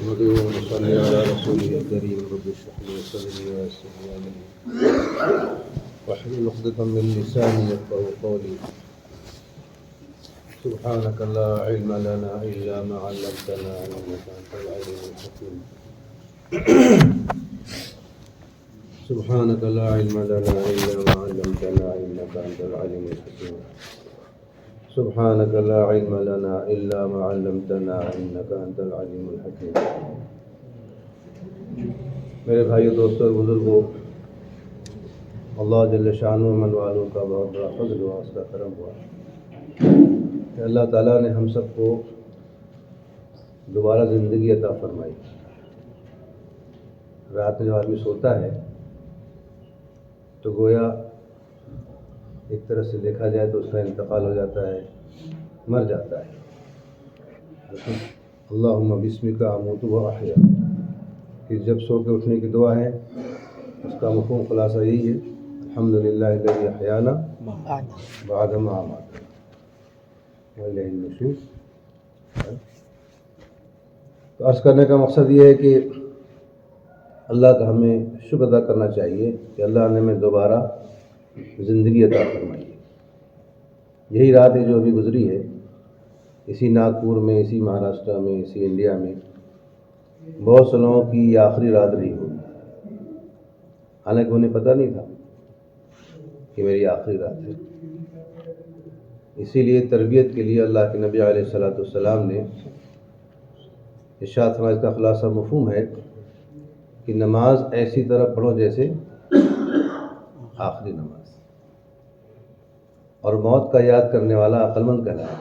نحمده ونصلي على رسوله الكريم رب اشرح لي صدري ويسر لي امري واحلل عقدة من لساني يفقهوا قولي سبحانك لا علم لنا الا ما علمتنا انك انت العليم الحكيم سبحانك لا علم لنا الا ما علمتنا انك انت العليم الحكيم سبحانك لا علم لنا إلا ما علمتنا إنك أنت العليم الحكيم. میرے بھائیو دوستو اور بزرگوں، اللہ جل شانہ من والوں کا بہت بڑا فضل ہوا، اس کا کرم ہوا کہ اللہ تعالیٰ نے ہم سب کو دوبارہ زندگی عطا فرمائی. رات میں جب آدمی سوتا ہے تو گویا ایک طرح سے دیکھا جائے تو اس کا انتقال ہو جاتا ہے، مر جاتا ہے. اللہم بسمک اموت و احیا، کہ جب سو کے اٹھنے کی دعا ہے اس کا مفہوم خلاصہ یہی ہے، الحمدللہ الذی احیانا بعد ما اماتنا والیہ النشور. تو عرض کرنے کا مقصد یہ ہے کہ اللہ کا ہمیں شکر ادا کرنا چاہیے کہ اللہ نے ہمیں دوبارہ زندگی عطا فرمائی. یہی رات ہے جو ابھی گزری ہے، اسی ناگپور میں، اسی مہاراشٹرا میں، اسی انڈیا میں بہت سے لوگوں کی یہ آخری رات رہی ہوگی، حالانکہ انہیں پتہ نہیں تھا کہ میری آخری رات ہے. اسی لیے تربیت کے لیے اللہ کے نبی علیہ السلام نے ارشاد فرمایا، اس کا خلاصہ مفہوم ہے کہ نماز ایسی طرح پڑھو جیسے آخری نماز، اور موت کا یاد کرنے والا عقل مند کہلایا.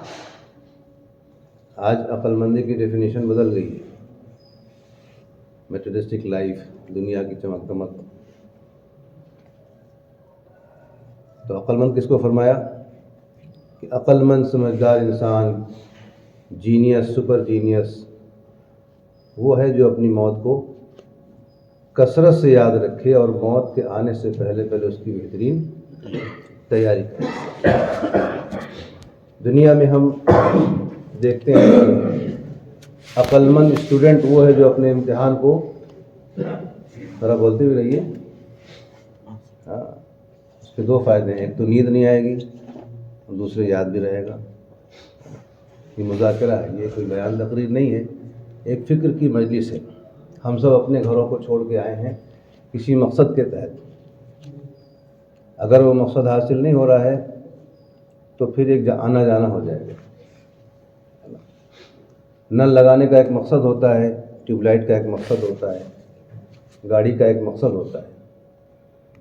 آج عقل مندی کی ڈیفینیشن بدل گئی ہے، میٹریلسٹک لائف، دنیا کی چمک دمک. تو عقل مند کس کو فرمایا کہ عقل مند سمجھدار انسان، جینیس، سپر جینیس وہ ہے جو اپنی موت کو کثرت سے یاد رکھے اور موت کے آنے سے پہلے اس کی بہترین تیاری کرے. دنیا میں ہم دیکھتے ہیں کہ عقل مند اسٹوڈنٹ وہ ہے جو اپنے امتحان کو، ذرا بولتے ہوئے رہیے، اس کے دو فائدے ہیں، ایک تو نیند نہیں آئے گی اور دوسرے یاد بھی رہے گا. یہ مذاکرہ ہے، یہ کوئی بیان تقریر نہیں ہے، ایک فکر کی مجلس ہے. ہم سب اپنے گھروں کو چھوڑ کے آئے ہیں کسی مقصد کے تحت. اگر وہ مقصد حاصل نہیں ہو رہا ہے تو پھر ایک آنا جانا ہو جائے گا. نل لگانے کا ایک مقصد ہوتا ہے، ٹیوب لائٹ کا ایک مقصد ہوتا ہے، گاڑی کا ایک مقصد ہوتا ہے.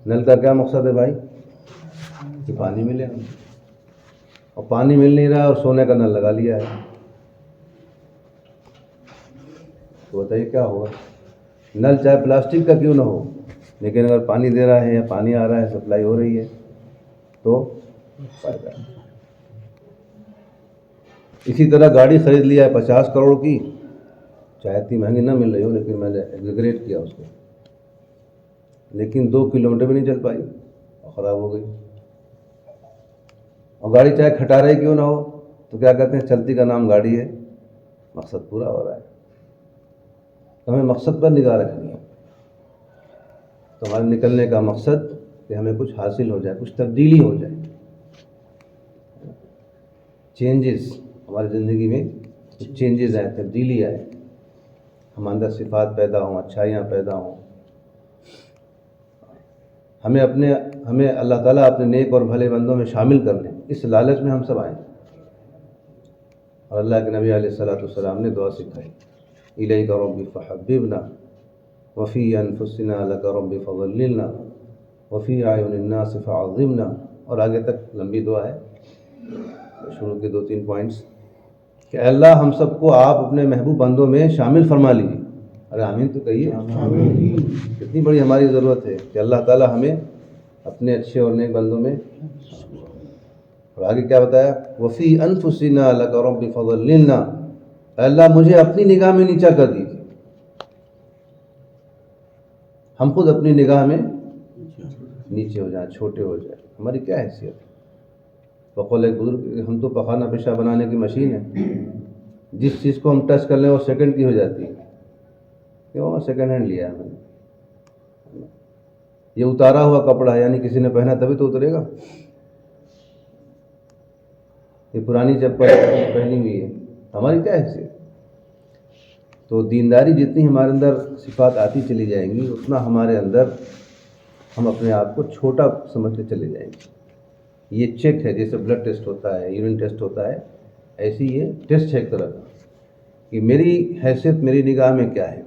نل کا کیا مقصد ہے بھائی؟ کہ پانی ملے، اور پانی مل نہیں رہا اور سونے کا نل لگا لیا ہے، تو بتائیے کیا ہوگا؟ نل چاہے پلاسٹک کا کیوں نہ ہو، لیکن اگر پانی دے رہا ہے یا پانی آ رہا ہے، سپلائی ہو رہی ہے تو فائدہ ہے. اسی طرح گاڑی خرید لیا ہے 50 کروڑ کی، چاہے اتنی مہنگی نہ مل رہی ہو، لیکن میں نے ایگزیگریٹ کیا اس کو، لیکن 2 کلومیٹر بھی نہیں چل پائی اور خراب ہو گئی. اور گاڑی چاہے کھٹارے کیوں نہ ہو تو کیا کہتے ہیں، چلتی کا نام گاڑی ہے، مقصد پورا ہو رہا ہے. تو ہمیں مقصد پر نگاہ رکھنی ہے. تو ہمارے نکلنے کا مقصد کہ ہمیں کچھ حاصل ہو جائے، کچھ تبدیلی ہو جائے، چینجز ہماری زندگی میں چینجز آئے، تبدیلی آئے، ہم اندر صفات پیدا ہوں، اچھائیاں پیدا ہوں. ہمیں اللہ تعالیٰ اپنے نیک اور بھلے بندوں میں شامل کر لیں، اس لالچ میں ہم سب آئیں. اور اللہ کے نبی علیہ السلام نے دعا سکھائی، الیک ربی فحببنا وفی انفسنا لک ربی فضللنا وفی اعین الناس فعظمنا. اور آگے تک لمبی دعا ہے، شروع کے 2-3 پوائنٹس کہ اے اللہ ہم سب کو آپ اپنے محبوب بندوں میں شامل فرما لیجیے. ارے آمین تو کہیے. کتنی بڑی ہماری ضرورت ہے کہ اللہ تعالیٰ ہمیں اپنے اچھے اور نیک بندوں میں. اور آگے کیا بتایا، وفی انفسنا لک رب فضللنا، اے اللہ مجھے اپنی نگاہ میں نیچا کر دیجیے. ہم خود اپنی نگاہ میں نیچے ہو جائیں، چھوٹے ہو جائیں. ہماری کیا حیثیت ہے؟ بقول ایک بزرگ، ہم تو پخانہ پیشہ بنانے کی مشین ہے، جس چیز کو ہم ٹچ کر لیں وہ سیکنڈ کی ہو جاتی ہے. کیوں؟ سیکنڈ ہینڈ لیا ہے میں نے. یہ اتارا ہوا کپڑا ہے، یعنی کسی نے پہنا تبھی تو اترے گا. یہ پرانی چپل پہنی ہوئی ہے، ہماری کیا حیثیت؟ تو دینداری جتنی ہمارے اندر صفات آتی چلی جائیں گی، اتنا ہمارے اندر ہم اپنے آپ کو چھوٹا سمجھتے چلے جائیں گے. یہ چیک ہے، جیسے بلڈ ٹیسٹ ہوتا ہے، یورین ٹیسٹ ہوتا ہے، ایسی یہ ٹیسٹ ہے ایک طرح کا کہ میری حیثیت میری نگاہ میں کیا ہے.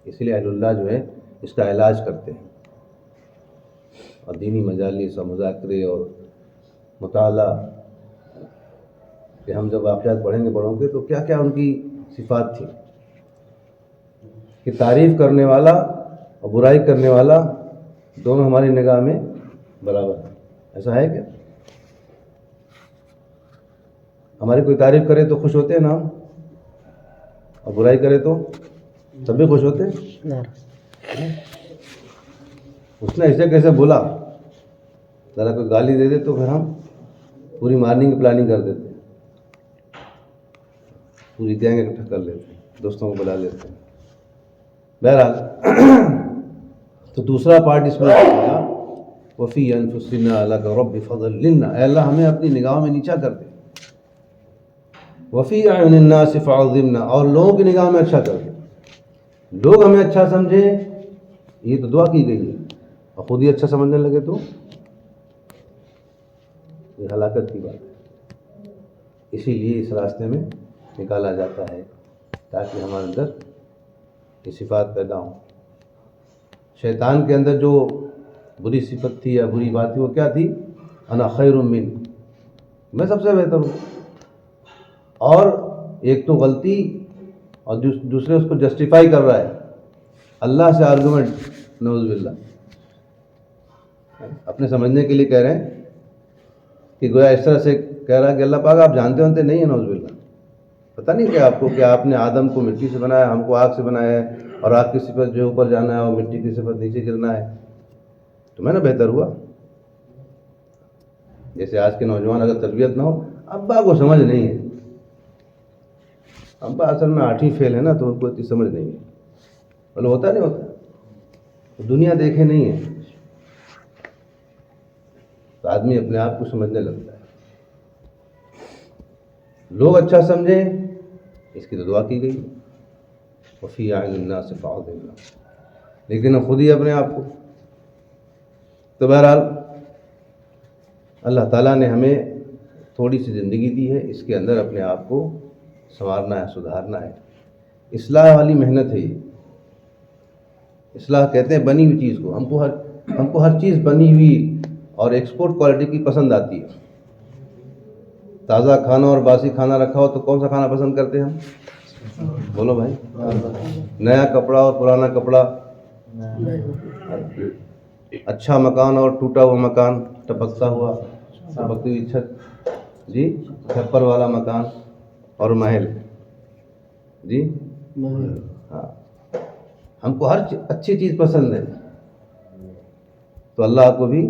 اس لیے اہل اللہ جو ہے اس کا علاج کرتے ہیں، اور دینی مجالس اور مذاکرے اور مطالعہ کہ ہم جب واقعات پڑھیں گے بڑوں کے تو کیا کیا ان کی صفات تھی کہ تعریف کرنے والا اور برائی کرنے والا دونوں ہماری نگاہ میں برابر ہے. ایسا ہے کیا؟ ہماری کوئی تعریف کرے تو خوش ہوتے ہیں نا ہم، اور برائی کرے تو تب بھی خوش ہوتے ہیں. اس نے ایسے کیسے بولا، ذرا کوئی گالی دے دے تو پھر ہم پوری مارننگ کی پلاننگ کر دیتے ہیں، پوری گینگ اکٹھا کر لیتے ہیں، دوستوں کو بلا لیتے ہیں. بہرحال تو دوسرا پارٹ اس میں آیا وفی انفسنا لک رب فضللنا، اے اللہ ہمیں اپنی نگاہوں میں نیچا کر دے. وفی اعین الناس فعظمنا، اور لوگوں کی نگاہ میں اچھا کر دے. لوگ ہمیں اچھا سمجھیں، یہ تو دعا کی گئی ہے، اور خود ہی اچھا سمجھنے لگے تو یہ ہلاکت کی بات ہے. اسی لیے اس راستے میں نکالا جاتا ہے تاکہ ہمارے اندر یہ صفات پیدا ہوں. شیطان کے اندر جو بری صفت تھی یا بری بات تھی وہ کیا تھی؟ انا خیر من، میں سب سے بہتر ہوں. اور ایک تو غلطی، اور دوسرے اس کو جسٹیفائی کر رہا ہے، اللہ سے آرگومنٹ، نعوذ باللہ. اپنے سمجھنے کے لیے کہہ رہے ہیں کہ گویا اس طرح سے کہہ رہا ہے کہ اللہ پاک آپ جانتے ہوتے نہیں ہیں، نعوذ باللہ. پتہ نہیں کہ آپ کو کہ آپ نے آدم کو مٹی سے بنایا، ہم کو آگ سے بنایا ہے، اور آگ کی صفت جو اوپر جانا ہے اور مٹی کی صفت نیچے گرنا ہے. تو میں نے بہتر ہوا. جیسے آج کے نوجوان اگر تربیت نہ ہو، ابا کو سمجھ نہیں ہے، ابا اصل میں 8ویں فیل ہے نا، تو ان کو اتنی سمجھ نہیں ہے. بولے ہوتا نہیں ہوتا، دنیا دیکھے نہیں ہے تو آدمی اپنے آپ کو سمجھنے لگتا ہے. لوگ اچھا سمجھیں اس کی تو دعا کی گئی، وفی اعین الناس فعظمنا، لیکن خود ہی اپنے آپ کو. تو بہرحال اللہ تعالیٰ نے ہمیں تھوڑی سی زندگی دی ہے، اس کے اندر اپنے آپ کو سنوارنا ہے، سدھارنا ہے. اصلاح والی محنت ہے یہ. اصلاح کہتے ہیں بنی ہوئی چیز کو. ہم کو ہر چیز بنی ہوئی اور ایکسپورٹ کوالٹی کی پسند آتی ہے. تازہ کھانا اور باسی کھانا رکھا ہو تو کون سا کھانا پسند کرتے ہیں ہم؟ بولو بھائی. نیا کپڑا اور پرانا کپڑا، اچھا مکان اور ٹوٹا ہوا مکان، ٹپکتا ہوا ٹپکتی ہوئی چھت، جی، چھپر والا مکان اور محل، جی ہاں. ہم کو ہر اچھی چیز پسند ہے، تو اللہ کو بھی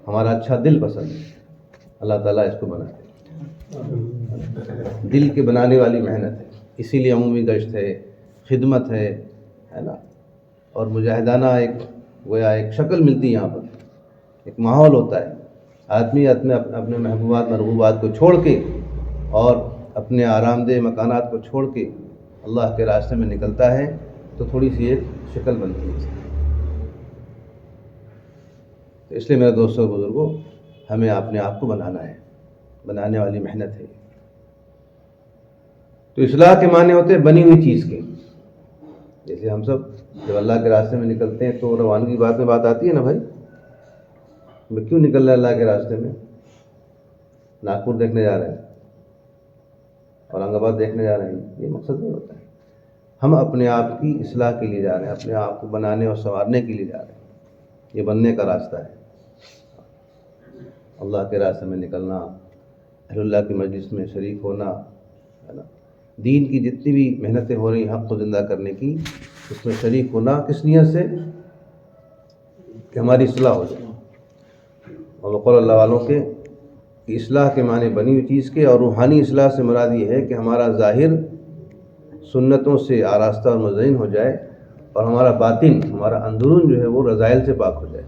ہمارا اچھا دل پسند ہے. اللہ تعالیٰ اس کو بناتے ہیں، دل کے بنانے والی محنت ہے. اسی لیے عمومی گشت ہے، خدمت ہے نا، اور مجاہدانہ گویا ایک شکل ملتی ہے. یہاں پر ایک ماحول ہوتا ہے، آدمی اپنے محبوبات مرغوبات کو چھوڑ کے اور اپنے آرام دہ مکانات کو چھوڑ کے اللہ کے راستے میں نکلتا ہے تو تھوڑی سی ایک شکل بنتی ہے. تو اس لیے میرے دوستوں اور بزرگوں، ہمیں اپنے آپ کو بنانا ہے، بنانے والی محنت ہے. تو اصلاح کے معنی ہوتے ہیں بنی ہوئی چیز کے. جیسے ہم سب جب اللہ کے راستے میں نکلتے ہیں تو روانگی کی بات آتی ہے نا بھائی، کیوں نکل رہے ہیں اللہ کے راستے میں؟ ناگپور دیکھنے جا رہے ہیں، اورنگ آباد دیکھنے جا رہے ہیں، یہ مقصد نہیں ہوتا ہے. ہم اپنے آپ کی اصلاح کے لیے جا رہے ہیں، اپنے آپ کو بنانے اور سنوارنے کے لیے جا رہے ہیں. یہ بننے کا راستہ ہے، اللہ کے راستے میں نکلنا، اہل اللہ کی مجلس میں شریک ہونا ہے نا. دین کی جتنی بھی محنتیں ہو رہی ہیں حق کو زندہ کرنے کی، اس میں شریک ہونا کس نیت سے؟ کہ ہماری اصلاح ہو جائے. اور وقول اللہ والوں کے کہ اصلاح کے معنی بنی ہوئی چیز کے، اور روحانی اصلاح سے مراد یہ ہے کہ ہمارا ظاہر سنتوں سے آراستہ اور مزین ہو جائے اور ہمارا باطن، ہمارا اندرون جو ہے وہ رذائل سے پاک ہو جائے.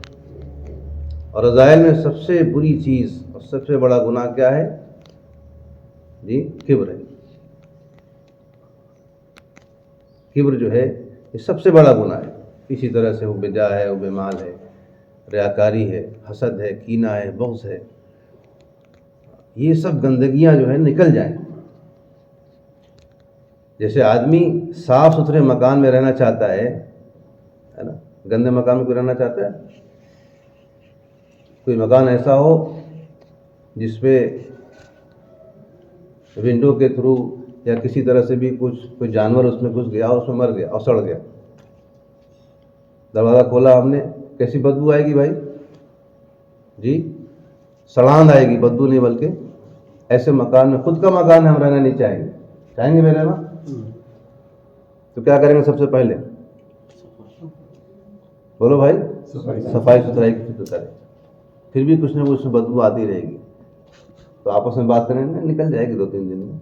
اور رذائل میں سب سے بری چیز اور سب سے بڑا گناہ کیا ہے جی؟ کبر ہے. کبر جو ہے یہ سب سے بڑا گناہ ہے. اسی طرح سے وہ بجا ہے، وہ بمال ہے، ریاکاری ہے، حسد ہے، کینہ ہے، بغض ہے. یہ سب گندگیاں جو ہے نکل جائیں. جیسے آدمی صاف ستھرے مکان میں رہنا چاہتا ہے نا، گندے مکان میں کوئی رہنا چاہتا ہے؟ کوئی مکان ایسا ہو جس پہ ونڈو کے تھرو یا کسی طرح سے بھی کوئی جانور اس میں گھس گیا اور اس میں مر گیا اور سڑ گیا، دروازہ کھولا ہم نے، کیسی بدبو آئے گی بھائی جی؟ سڑاند آئے گی، بدبو نہیں بلکہ. ایسے مکان میں، خود کا مکان ہے، ہم رہنا نہیں چاہیں گے. چاہیں گے میرے ماں؟ تو کیا کریں گے سب سے پہلے؟ بولو بھائی، صفائی ستھرائی کی فکر کریں. پھر بھی کچھ نہ کچھ بدبو آتی رہے گی تو آپس میں بات کریں گے، نکل جائے گی 2-3 دن میں.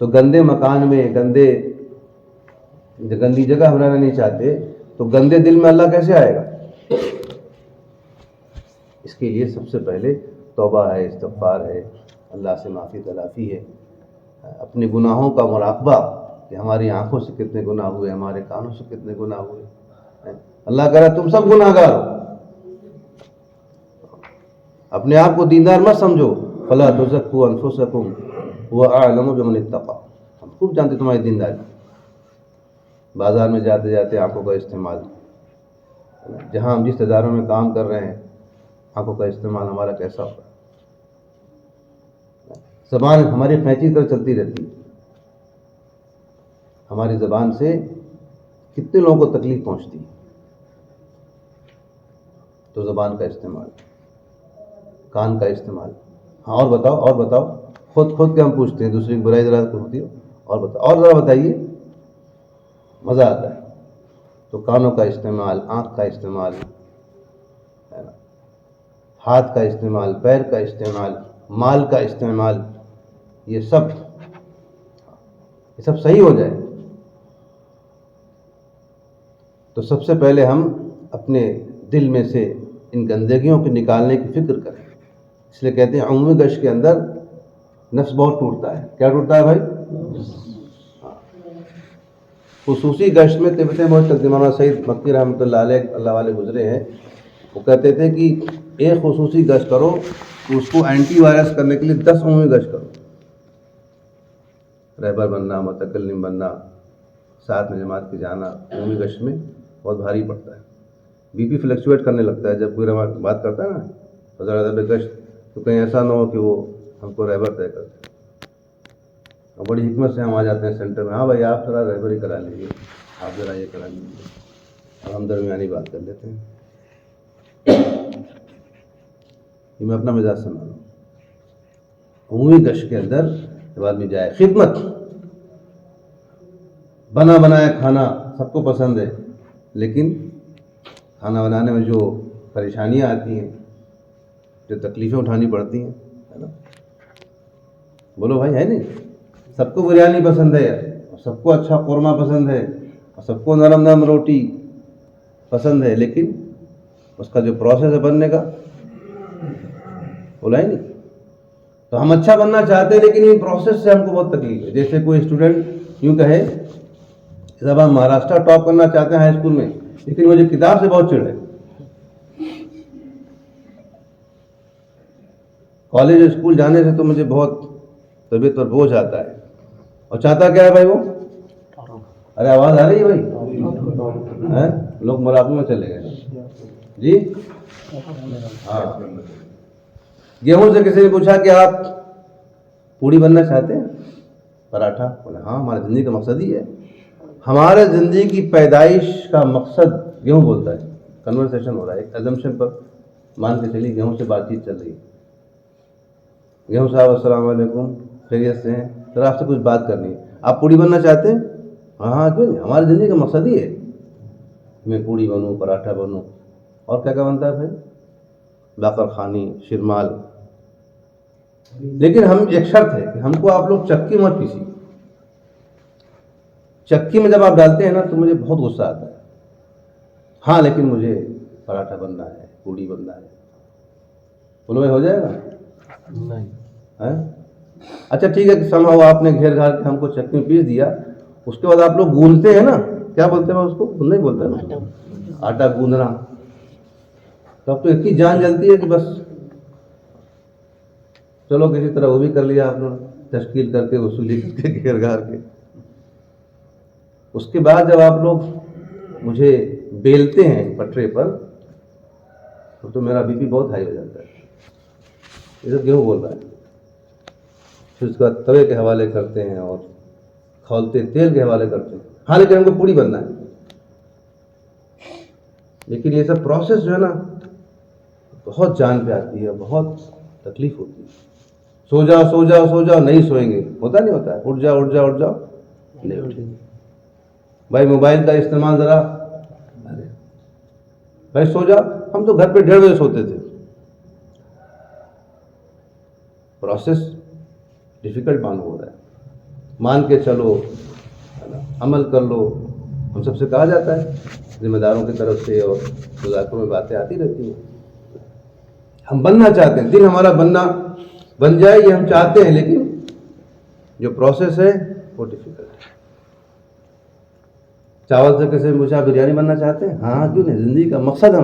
تو گندے مکان میں، گندی جگہ ہم رہنا نہیں چاہتے، تو گندے دل میں اللہ کیسے آئے گا؟ اس کے لیے سب سے پہلے توبہ ہے، استغفار ہے، اللہ سے معافی تلافی ہے، اپنے گناہوں کا مراقبہ کہ ہماری آنکھوں سے کتنے گناہ ہوئے، ہمارے کانوں سے کتنے گناہ ہوئے. اللہ کہہ رہا تم سب گناہ گار ہو. اپنے آپ کو دیندار مت سمجھو. فلا تزکوا انفسکم هو اعلم بمن اتقى. ہم خوب جانتے تمہاری دینداری. بازار میں جاتے جاتے آنکھوں کا استعمال، جہاں ہم جس اداروں میں کام کر رہے ہیں آنکھوں کا استعمال ہمارا کیسا ہوگا؟ زبان ہماری قینچی طرح چلتی رہتی ہے. ہماری زبان سے کتنے لوگوں کو تکلیف پہنچتی ہے. تو زبان کا استعمال، کان کا استعمال. ہاں اور بتاؤ. خود کے ہم پوچھتے ہیں، دوسری کی برائی ذرا ہوتی ہے، اور بتاؤ، اور ذرا بتائیے، مزہ آتا ہے. تو کانوں کا استعمال، آنکھ کا استعمال، ہاتھ کا استعمال، پیر کا استعمال، مال کا استعمال، یہ سب صحیح ہو جائے تو سب سے پہلے ہم اپنے دل میں سے ان گندگیوں کو نکالنے کی فکر کریں. اس لیے کہتے ہیں عمومی گشت کے اندر نفس بہت ٹوٹتا ہے. کیا ٹوٹتا ہے بھائی؟ خصوصی گشت میں طبیعت بہت. مولانا سعید مکی رحمۃ اللہ علیہ اللہ والے گزرے ہیں، وہ کہتے تھے کہ ایک خصوصی گشت کرو تو اس کو اینٹی وائرس کرنے کے لیے 10 عمومی گشت کرو. رہبر بننا، متکلم بننا، ساتھ میں جماعت کے جانا عمومی گشت میں بہت بھاری پڑتا ہے. بی پی فلکچویٹ کرنے لگتا ہے جب کوئی بات کرتا ہے نا حضرت گشت، تو کہیں ایسا نہ ہو کہ وہ ہم کو رہبر طے کرتے. اور بڑی حکمت سے ہم آ جاتے ہیں سینٹر میں، ہاں بھائی آپ ذرا رہبری کرا لیجیے، آپ ذرا یہ کرا لیجیے، اور ہم درمیانی بات کر لیتے ہیں. یہ میں اپنا مزاج سمجھ رہا ہوں. عمومی گشت کے اندر جب آدمی جائے، خدمت، بنا بنایا کھانا سب کو پسند ہے، لیکن کھانا بنانے میں جو پریشانیاں آتی ہیں، جو تکلیفیں اٹھانی پڑتی ہیں، ہے نا؟ بولو بھائی، ہے نہیں؟ سب کو بریانی پسند ہے، اور سب کو اچھا قورمہ پسند ہے، اور سب کو نرم نرم روٹی پسند ہے، لیکن اس کا جو پروسیس ہے بننے کا، بولا ہے نہیں. تو ہم اچھا بننا چاہتے ہیں لیکن ان پروسیس سے ہم کو بہت تکلیف ہے. جیسے کوئی اسٹوڈنٹ یوں کہے جب ہم مہاراشٹر ٹاپ کرنا چاہتے ہیں ہائی اسکول میں، لیکن مجھے کتاب سے بہت چڑ ہے. کالج اسکول جانے سے تو مجھے بہت طبیعت پر بوجھ آتا ہے. اور چاہتا کیا ہے بھائی وہ؟ ارے آواز آ رہی ہے بھائی؟ لوگ مراقبے میں چلے گئے جی. ہاں، گیہوں سے کسی نے پوچھا کہ آپ پوڑی بننا چاہتے ہیں، پراٹھا؟ بولے ہاں، ہماری زندگی کا مقصد ہی ہے. ہمارے زندگی کی پیدائش کا مقصد گیہوں بولتا ہے. کنورسیشن ہو رہا ہے ایک ایزمپشن پر، مان کے چلیے گیہوں سے بات چیت چل رہی ہے. گیہوں صاحب السلام علیکم، خیریت سے ہیں؟ سر آپ سے کچھ بات کرنی ہے. آپ پوڑی بننا چاہتے ہیں؟ ہاں کیوں نہیں، ہماری زندگی کا مقصد ہی ہے میں پوڑی بنوں، پراٹھا بنوں. اور کیا کیا بنتا ہے پھر؟ باقر خانی، شرمال، لیکن ہم ایک شرط ہے کہ ہم کو آپ لوگ چکی مت پیسی. چکی میں جب آپ ڈالتے ہیں نا تو مجھے بہت غصہ آتا ہے. ہاں لیکن مجھے پراٹھا بننا ہے, پوڑی بننا ہے. بولو بھائی ہو جائے گا؟ نہیں. اچھا ٹھیک ہے کہ سمجھو آپ نے گھیر گھار کے ہم کو چکی میں پیس دیا, اس کے بعد آپ لوگ گوندتے ہیں نا, کیا بولتے ہیں اس کو؟ نہیں بولتے نا, آٹا گوندنا. تب تو اتنی جان جلتی ہے کہ بس چلو کسی طرح وہ بھی کر لیا آپ نے, تشکیل کر کے, وصولی کر کے, گھیر گھار کے. اس کے بعد جب آپ لوگ مجھے بیلتے ہیں پٹرے پر تو میرا بی پی بہت ہائی ہو جاتا ہے. یہ تو کیوں بول رہا ہے؟ پھر اس کے بعد توے کے حوالے کرتے ہیں اور کھولتے تیل کے حوالے کرتے ہیں. ہاں لیکن ہم کو پوری بننا ہے. لیکن یہ سب پروسیس جو ہے نا بہت جان پہ آتی ہے, بہت تکلیف ہوتی ہے. سو جاؤ سو جاؤ سو جاؤ, نہیں سوئیں گے, ہوتا نہیں ہوتا ہے. اٹھ جاؤ اٹھ جاؤ اٹھ جاؤ, نہیں اٹھیں گے. بھائی موبائل کا استعمال ذرا, ارے بھائی سو جاؤ. ہم تو گھر پہ 1:30 بجے سوتے تھے. پروسیس ڈیفیکلٹ معلوم ہو رہا ہے. مان کے چلو, عمل کر لو. ہم سب سے کہا جاتا ہے ذمہ داروں کی طرف سے, اور مذاکروں میں باتیں آتی رہتی ہیں. ہم بننا چاہتے ہیں, دل ہمارا بن جائے یہ ہم چاہتے ہیں, لیکن جو پروسیس ہے وہ ڈیفیکلٹ ہے. چاول سے کیسے پوچھا بریانی بننا چاہتے ہیں؟ ہاں کیوں نہیں, زندگی کا مقصد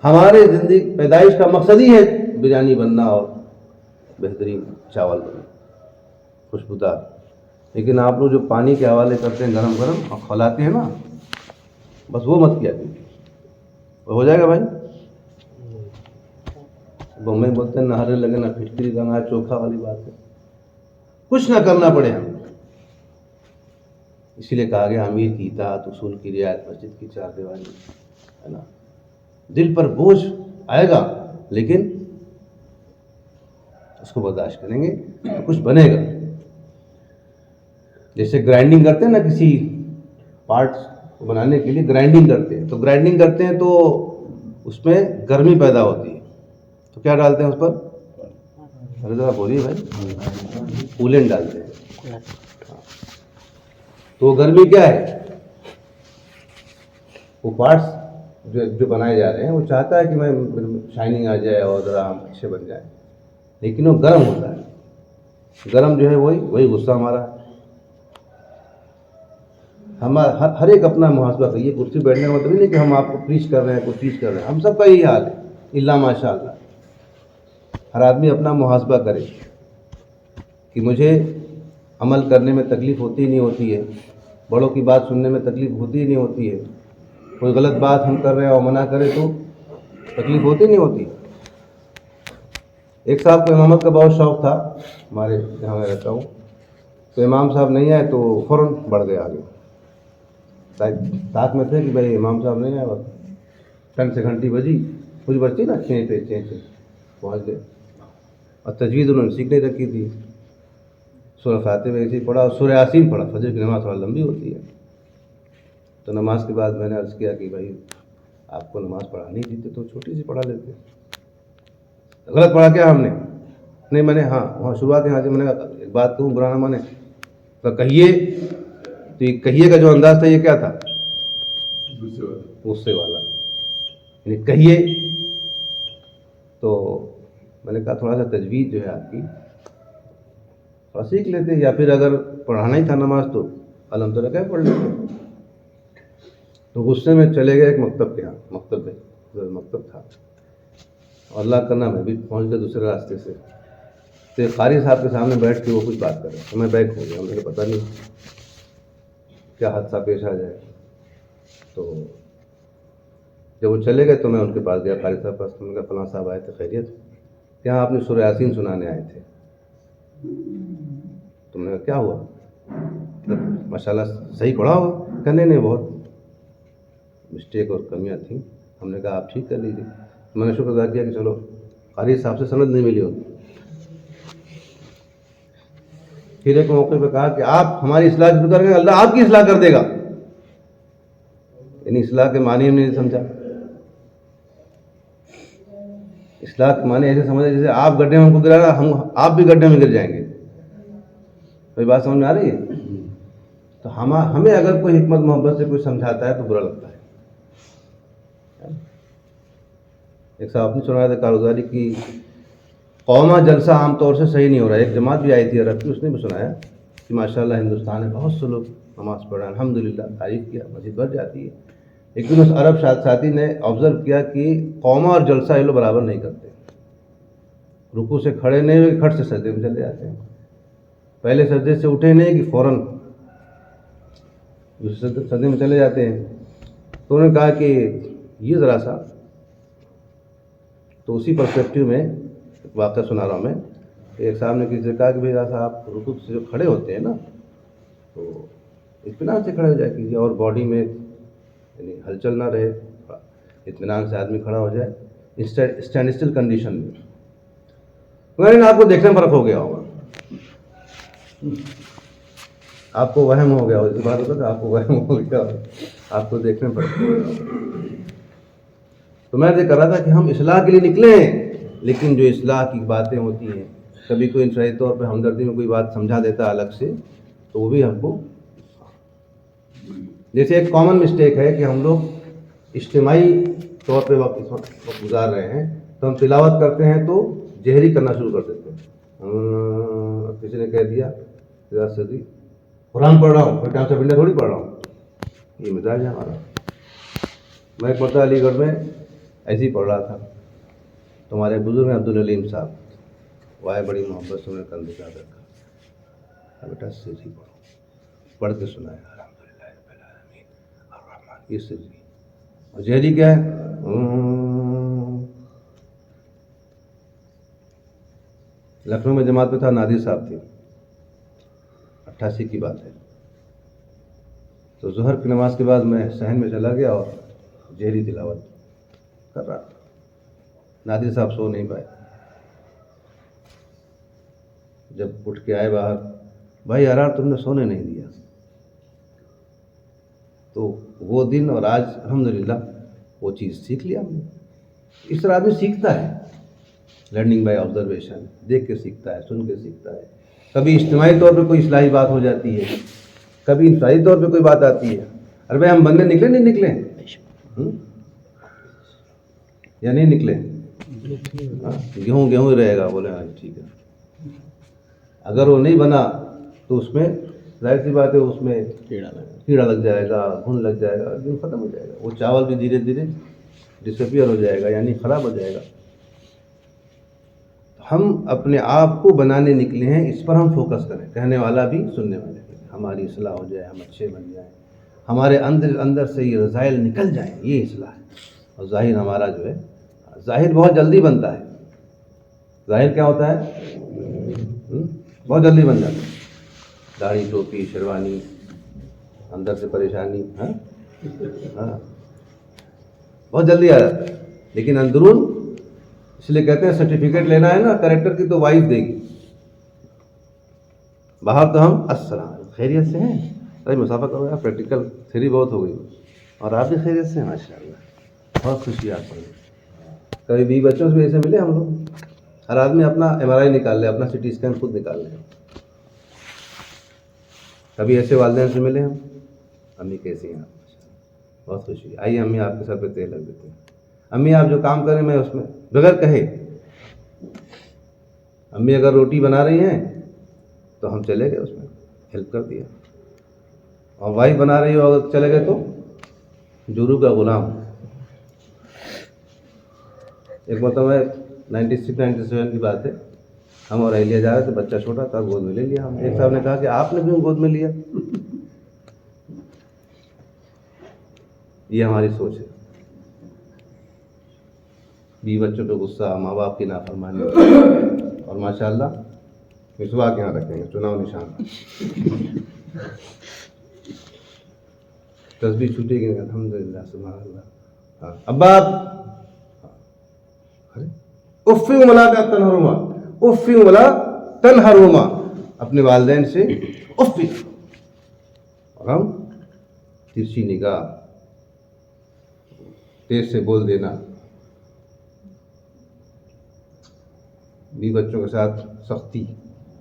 ہمارے زندگی پیدائش کا مقصد ہی ہے بریانی بننا اور بہترین چاول بننا, خوشبودار. لیکن آپ لوگ جو پانی کے حوالے کرتے ہیں گرم گرم اور کھولاتے ہیں نا, بس وہ مت کیا کیجیے. ہو جائے گا بھائی. بمبئی بولتے ہیں نہارے لگے نہ پھٹکری رنگا چوکھا والی بات ہے. کچھ نہ کرنا پڑے ہم. اسی لیے کہا گیا امیر کی اطاعت, اصول کی رعایت, مسجد کی 4 دیواری, ہے نا. دل پر بوجھ آئے گا لیکن اس کو برداشت کریں گے تو کچھ بنے گا. جیسے گرائنڈنگ کرتے ہیں نا, کسی پارٹس کو بنانے کے لیے گرائنڈنگ کرتے ہیں, تو گرائنڈنگ کرتے ہیں تو اس میں گرمی پیدا ہوتی ہے, تو کیا ڈالتے ہیں اس پر؟ ارے ذرا بولیے بھائی. کولنٹ ڈالتے ہیں. تو گرمی کیا ہے, وہ پارٹس جو بنائے جا رہے ہیں وہ چاہتا ہے کہ میں شائننگ آ جائے اور ذرا ہم اچھے بن جائیں, لیکن وہ گرم ہوتا ہے. گرم جو ہے وہی غصہ ہمارا. ہر ایک اپنا محاسبہ کریے. کرسی بیٹھنے کا مطلب نہیں کہ ہم آپ کو پریچ کر رہے ہیں, کوئی چیز کر رہے ہیں. ہم سب کا یہی حال ہے, الا ماشاء اللہ. ہر آدمی اپنا محاسبہ کرے کہ مجھے عمل کرنے میں تکلیف ہوتی ہی نہیں ہوتی ہے, بڑوں کی بات سننے میں تکلیف ہوتی ہی نہیں ہوتی ہے. کوئی غلط بات ہم کر رہے ہیں اور منع کرے تو تکلیف ہوتی نہیں ہوتی. ایک صاحب کو امامت کا بہت شوق تھا, ہمارے جہاں میں رہتا ہوں, تو امام صاحب نہیں آئے تو فوراً بڑھ گئے آگے. ساتھ میں تھے کہ بھائی امام صاحب نہیں آئے, بس ٹن سے گھنٹی بجی, کچھ بجتی نا چین پہ پہنچ گئے. اور تجوید انہوں نے سیکھ نہیں رکھی تھی. سورہ فاتحہ میں ایسے ہی پڑھا, اور سورہ یاسین پڑھا. فجر کی نماز تھوڑا لمبی ہوتی ہے, تو نماز کے بعد میں نے عرض کیا کہ بھائی آپ کو نماز پڑھانی تھی تو چھوٹی سی پڑھا لیتے. غلط پڑھا کیا ہم نے؟ نہیں, میں نے وہاں شروعات یہاں سے میں نے کہا ایک بات کہوں, برا نہ مانے. تو کہیے, تو یہ کہیے کا جو انداز تھا یہ کیا تھا؟ غصے والا. یعنی کہیے. تو میں نے کہا تھوڑا سا تجوید جو ہے آپ کی تھوڑا سیکھ لیتے, یا پھر اگر پڑھانا ہی تھا نماز تو الحمد للہ کیا پڑھ لیتے. تو غصے میں چلے گئے ایک مکتب کے یہاں, مکتب تھا, اور اللہ کرنا میں بھی پہنچ گیا دوسرے راستے سے. تو قاری صاحب کے سامنے بیٹھ کے وہ کچھ بات کر رہے, تو میں بیک ہو گیا. مجھے پتہ نہیں کیا حادثہ پیش آ جائے. تو جب وہ چلے گئے تو میں ان کے پاس گیا, قاری صاحب پاس. ان کا فلاں صاحب آئے تھے, خیریت؟ کیا آپ نے سورہ یاسین سنانے آئے تھے. تم نے کہا کیا ہوا, ماشاء اللہ صحیح پڑھا ہوگا. کہنے نہیں, بہت مسٹیک اور کمیاں تھیں. ہم نے کہا آپ ٹھیک کر لیجیے. میں نے شکر ادا کیا کہ چلو قاری صاحب سے سند نہیں ملی ہوگی. پھر ایک موقع پہ کہا کہ آپ ہماری اصلاح کی فکر کریں, اللہ آپ کی اصلاح کر دے گا. یعنی اصلاح کے معنی ہم نے نہیں سمجھا. اصلاح کے معنی ایسے سمجھے جیسے آپ گڈھے میں ہم کو گرا رہا آپ بھی گڈھے میں گر جائیں گے. کوئی بات سمجھ میں آ رہی ہے؟ تو ہمیں اگر کوئی حکمت محبت سے کوئی سمجھاتا ہے تو برا لگتا ہے. ایک صاحب نے سنا تھا کارگزاری کی قوما جلسہ عام طور سے صحیح نہیں ہو رہا ہے. ایک جماعت بھی آئی تھی عرب کی, اس نے بھی سنایا کہ ماشاء اللہ ہندوستان میں بہت سے لوگ نماز پڑھ رہے ہیں, الحمدللہ, تعریف کیا, مسجد بھر جاتی ہے. لیکن اس عرب ساتھی نے آبزرو کیا کہ قوما اور جلسہ یہ لوگ برابر نہیں کرتے. رکوع سے کھڑے نہیں ہوئے, کھٹ سے سجدے میں چلے جاتے ہیں. پہلے سجدے سے اٹھے نہیں کہ فوراً سجدے میں چلے جاتے ہیں. تو انہوں نے کہا کہ یہ ذرا سا, تو اسی پرسپیکٹو میں ایک واقعہ سنا رہا ہوں میں. ایک صاحب نے کسی سے کہا کہ بھائی ذرا سا آپ رکوع سے جو کھڑے ہوتے ہیں نا, تو اطمینان سے کھڑے ہو جائے کیجیے, اور باڈی میں یعنی ہلچل نہ رہے, اطمینان سے آدمی کھڑا ہو جائے اسٹینڈ اسٹل کنڈیشن میں. لیکن آپ کو دیکھنے میں فرق ہو گیا ہوگا, آپ کو وہم ہو گیا ہو, اس بات ہوتا آپ کو وہم ہو گیا ہو, آپ کو دیکھنے میں فرق ہو گیا ہوگا. تو میں یہ کر رہا تھا کہ ہم اصلاح کے لیے نکلے ہیں, لیکن جو اصلاح کی باتیں ہوتی ہیں, کبھی کوئی انفرادی طور پہ ہمدردی میں کوئی بات سمجھا دیتا ہے الگ سے, تو وہ بھی ہم کو, جیسے ایک کامن مسٹیک ہے کہ ہم لوگ اجتماعی طور پہ وقت گزار رہے ہیں, تو ہم تلاوت کرتے ہیں تو جہری کرنا شروع کر دیتے ہیں. کسی نے کہہ دیا قرآن پڑھ رہا ہوں, کوئی ٹائم سے پہلے تھوڑی پڑھ رہا ہوں, یہ مزاج ہے ہمارا. میں ایک مرتبہ علی گڑھ میں ایسے ہی پڑھ رہا تھا, تو ہمارے بزرگ ہیں عبدالعلیم صاحب, وہ آئے, بڑی محبت سے انہوں نے کندھے پہ رکھا, بیٹا سیدھی پڑھو, پڑھ کے سنایا الحمدللہ رب العالمین الرحمن, یہ سیدھی. اور جہری کیا ہے, لکھنؤ میں جماعت پہ تھا, نادر صاحب تھے, 88 کی بات ہے. تو ظہر کی نماز کے بعد میں صحن میں چلا گیا اور جہری تلاوت کر رہا تھا. نادر صاحب سو نہیں پائے. جب اٹھ کے آئے باہر, بھائی یار تم نے سونے نہیں دیا. تو وہ دن اور آج الحمدللہ وہ چیز سیکھ لیا ہم نے. اس طرح آدمی سیکھتا ہے, لرننگ بائی آبزرویشن, دیکھ کے سیکھتا ہے, سن کے سیکھتا ہے. کبھی اجتماعی طور پہ کوئی اصلاحی بات ہو جاتی ہے, کبھی انفرادی طور پہ کوئی بات آتی ہے. ارے بھائی ہم بندے نکلے نہیں نکلے یا نہیں نکلے, گیہوں رہے گا, بولے ہاں ٹھیک ہے. اگر وہ نہیں بنا تو اس میں ظاہر سی بات ہے, اس میں کیڑا لگ جائے گا, گھن لگ جائے گا, دن ختم ہو جائے گا. وہ چاول بھی دھیرے دھیرے ڈسپیئر ہو جائے گا, یعنی خراب ہو جائے گا. ہم اپنے آپ کو بنانے نکلے ہیں, اس پر ہم فوکس کریں, کہنے والا بھی سننے والے بھی, ہماری اصلاح ہو جائے, ہم اچھے بن جائیں, ہمارے اندر سے یہ رذائل نکل جائیں, یہ اصلاح ہے. اور ظاہر ہمارا جو ہے, ظاہر بہت جلدی بنتا ہے. ظاہر کیا ہوتا ہے, بہت جلدی بن جاتا ہے. داڑھی, ٹوپی, شیروانی, اندر سے پریشانی, ہاں بہت جلدی آ جاتا ہے. لیکن اندرون, اس لیے کہتے ہیں سرٹیفکیٹ لینا ہے نا کریکٹر کی تو وائف دے گی, باہر تو ہم السلام خیریت سے ہیں, ارے مسافہ کرو یار, پریکٹیکل تھیری بہت ہو گئی, اور آپ بھی خیریت سے ہیں ماشاء اللہ, بہت خوشی آپ کو. کبھی 20 بچوں سے بھی ایسے ملے ہم لوگ, ہر آدمی اپنا MRI نکال لے, اپنا CT اسکین خود نکال لے. کبھی ایسے والدین سے ملے ہم, امی کیسی ہیں آپ, بہت خوشی, آئیے امی آپ کے سر پہ تیل لگ دیتے ہیں. امی آپ جو کام کریں میں اس میں بغیر کہے, امی اگر روٹی بنا رہی ہیں تو ہم چلے گئے اس میں ہیلپ کر دیا, اور وائف بنا رہی ہو اگر چلے گئے تو جورو کا غلام. ایک مرتبہ 96-97 کی بات ہے, ہم اور اہلیہ جا رہے تھے, بچہ چھوٹا تھا, گود میں لے لیا ہم. ایک صاحب نے کہا کہ آپ نے کیوں گود میں لیا؟ یہ ہماری سوچ ہے. 20 بچوں پہ غصہ, ماں باپ کی نافرمانی, اور ماشاء اللہ مسواک یہاں رکھیں گے, چناؤ نشان, تسبیح چھوٹے گی, الحمدللہ سبحان اللہ. ہاں ابا افی ملا تنہرما, افی ملا تنہرما, اپنے والدین سے افی. اور ہم ترچھی نگاہ, تیز سے بول دینا, بیوی بچوں کے ساتھ سختی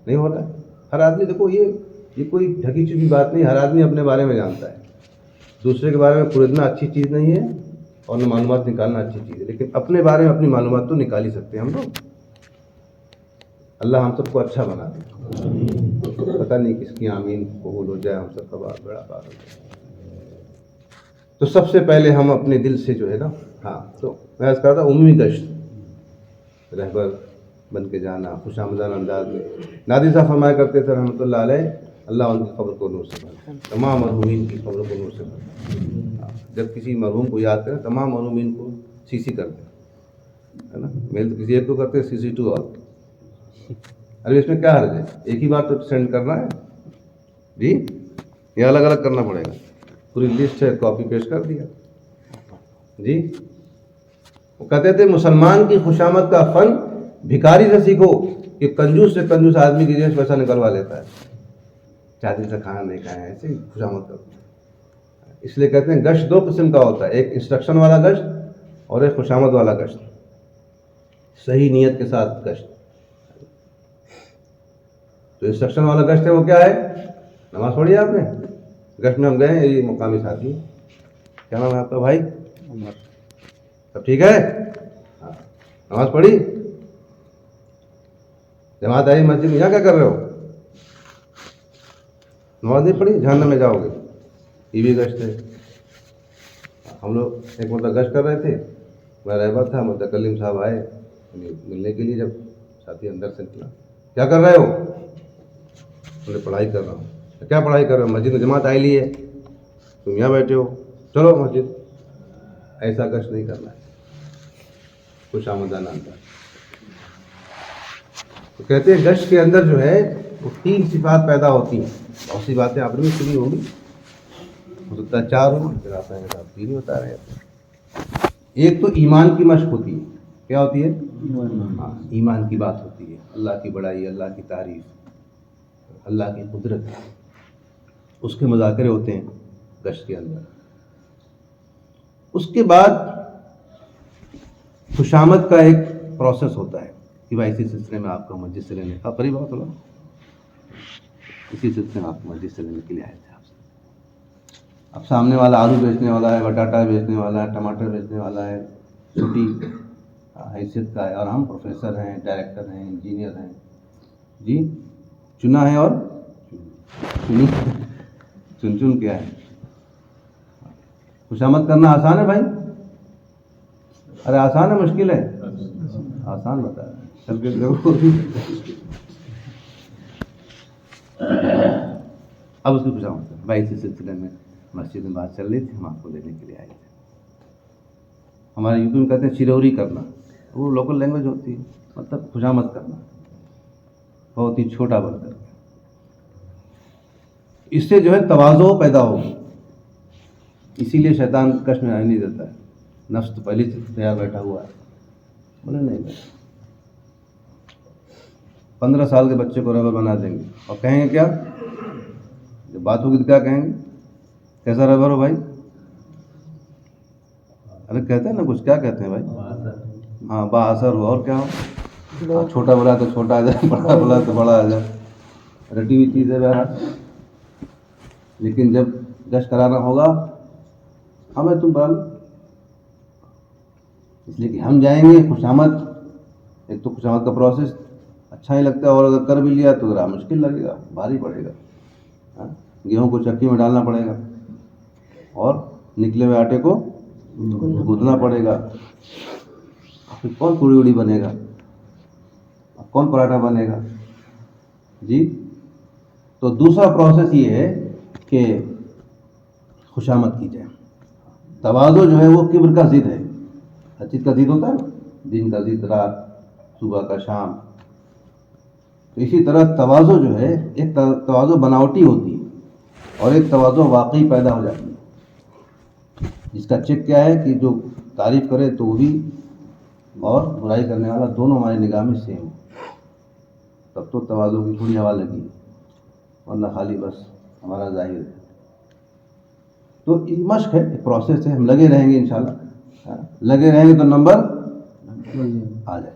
نہیں ہو رہا ہے. ہر آدمی دیکھو یہ کوئی ڈھکی چھپی بات نہیں. ہر آدمی اپنے بارے میں جانتا ہے. دوسرے کے بارے میں پوریدنا اچھی چیز نہیں ہے اور نہ معلومات نکالنا اچھی چیز ہے، لیکن اپنے بارے میں اپنی معلومات تو نکال ہی سکتے ہیں ہم لوگ. اللہ ہم سب کو اچھا بنا دے. پتہ نہیں کس کی آمین قبول ہو جائے، ہم سب کا بہت بڑا بات ہو جائے. تو سب سے پہلے ہم اپنے دل سے جو ہے نا، تو میں عرض کر رہا تھا عمومی گشت، رہبر بن کے جانا خوش آمدانہ انداز میں. نادر صاحب فرمایا کرتے تھے رحمۃ اللہ علیہ، اللہ ان کی قبر کو نور سے بھر، تمام مرحومین کی قبر کو نور سے بھر. جب کسی مرحوم کو یاد کریں تمام مرحومین کو CC کر دیں، ہے نا. میل تو کسی ایک کو کرتے CC2 اور. ارے اس میں کیا حرج ہے؟ ایک ہی بار تو سینڈ کرنا ہے جی، یہ الگ الگ کرنا پڑے گا. پوری لسٹ ہے، کاپی پیسٹ کر دیا جی. وہ کہتے تھے مسلمان کی خوشامد کا فن بھکاری سے سیکھو کہ کنجوس سے کنجوس آدمی کی جیب سے پیسہ نکلوا لیتا ہے. 4 دن سے کھانا نہیں کھایا ہے، ایسے ہی خوشامد کرتے ہیں. اس لیے کہتے ہیں گشت 2 قسم کا ہوتا ہے، ایک انسٹرکشن والا گشت اور ایک خوشامد والا گشت. صحیح نیت کے ساتھ گشت. تو انسٹرکشن والا گشت ہے وہ کیا ہے؟ نماز پڑھی آپ نے؟ گشت میں ہم گئے ہیں، یہ مقامی ساتھی، کیا نام ہے آپ کا بھائی؟ سب ٹھیک ہے؟ ہاں. نماز پڑھی؟ جماعت آئی مسجد میں، یہاں کیا کر رہے ہو؟ نماز نہیں پڑھی؟ جہنم میں جاؤ گے. یہ بھی گشت ہے. ہم لوگ ایک مرتبہ گشت کر رہے تھے، میں رہبر تھا، متکلم صاحب آئے ملنے کے لیے. جب ساتھی اندر سے نکلا، کیا کر رہے ہو؟ میں پڑھائی کر رہا ہوں. کیا پڑھائی کر رہے ہو؟ مسجد میں جماعت آئی لی ہے، تم یہاں بیٹھے ہو، چلو مسجد. ایسا گشت نہیں کرنا ہے، خوش آمدانہ انداز. تو کہتے ہیں گشت کے اندر جو ہے وہ 3 صفات پیدا ہوتی ہیں. بہت سی باتیں آپ نے بھی سنی ہوگی، ہو سکتا ہے 4 ہوں، پھر آپ ہیں آپ 3 ہی بتا رہے ہیں. ایک تو ایمان کی مشق ہوتی ہے. کیا ہوتی ہے؟ ایمان کی بات ہوتی ہے. اللہ کی بڑائی، اللہ کی تعریف، اللہ کی قدرت، اس کے مذاکرے ہوتے ہیں گشت کے اندر. اس کے بعد خوشامد کا ایک پروسیس ہوتا ہے کہ بھائی اسی سلسلے میں آپ کو مسجد سے لینے کا قریب بہت ہوگا، اسی سلسلے میں آپ کو مسجد سے لینے کے لیے آئے تھے. آپ سے اب سامنے والا آلو بیچنے والا ہے، بٹاٹا بیچنے والا ہے، ٹماٹر بیچنے والا ہے، چھوٹی حیثیت کا ہے، اور ہم پروفیسر ہیں، ڈائریکٹر ہیں، انجینئر ہیں جی. چنا ہے اور چن کیا ہے. خوشامد کرنا آسان ہے بھائی؟ ارے آسان ہے مشکل ہے؟ آسان بتا رہے ہیں. چل کے اب اس کی خوشامد کر بھائی، اسی سلسلے میں مسجد میں بات چل رہی تھی، ہم آپ کو لینے کے لیے آئے تھے. ہمارے یوپی میں کہتے ہیں چروری کرنا، وہ لوکل لینگویج ہوتی ہے، مطلب خوشامد کرنا بہت ہی چھوٹا بن کر. اس سے جو ہے تواضع پیدا ہوگی. اسی لیے شیطان کش میں آنے نہیں دیتا ہے. نفس تو پہلے سے تیار بیٹھا ہوا ہے، بولے نہیں بیٹھا. 15 سال کے بچے کو رہبر بنا دیں گے اور کہیں گے کیا؟ جب بات ہوگی تو کیا کہیں گے؟ کیسا رہبر ہو بھائی؟ ارے کہتے ہیں نا کچھ، کیا کہتے ہیں بھائی؟ ہاں با اثر ہو. اور کیا ہو؟ چھوٹا بولا تو چھوٹا آ جائے، بڑا بولا تو بڑا آ جائے. رٹی ہوئی چیز ہے بہرحال. لیکن جب گشت کرانا ہوگا ہمیں تم بال، اس لیے کہ ہم جائیں گے. خوشامد، ایک تو خوشامد کا پروسیس اچھا ہی لگتا ہے، اور اگر کر بھی لیا تو ذرا مشکل لگے گا، بھاری پڑے گا. گیہوں کو چکی میں ڈالنا پڑے گا اور نکلے ہوئے آٹے کو گوندنا پڑے گا. پھر کون پوڑی وڑی بنے گا، کون پراٹھا بنے گا جی. تو دوسرا پروسیس یہ ہے کہ خوشامد کی جائے. تواضع جو ہے وہ کبر کا ضد ہے. ہر چیز کا ضد ہوتا ہے نا، دن کا ضد رات، صبح کا شام. تو اسی طرح تواضع جو ہے، ایک تواضع بناوٹی ہوتی ہے اور ایک تواضع واقعی پیدا ہو جاتی ہے، جس کا چیک کیا ہے کہ جو تعریف کرے تو وہ بھی اور برائی کرنے والا دونوں ہماری نگاہ میں سیم ہو. تب تو تواضع کی تھوڑی ہوا لگی، ورنہ خالی بس ہمارا ظاہر ہے. تو مشق ہے، ایک پروسیس ہے. ہم لگے رہیں گے انشاءاللہ، لگے رہیں گے تو نمبر آ جائے.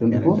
24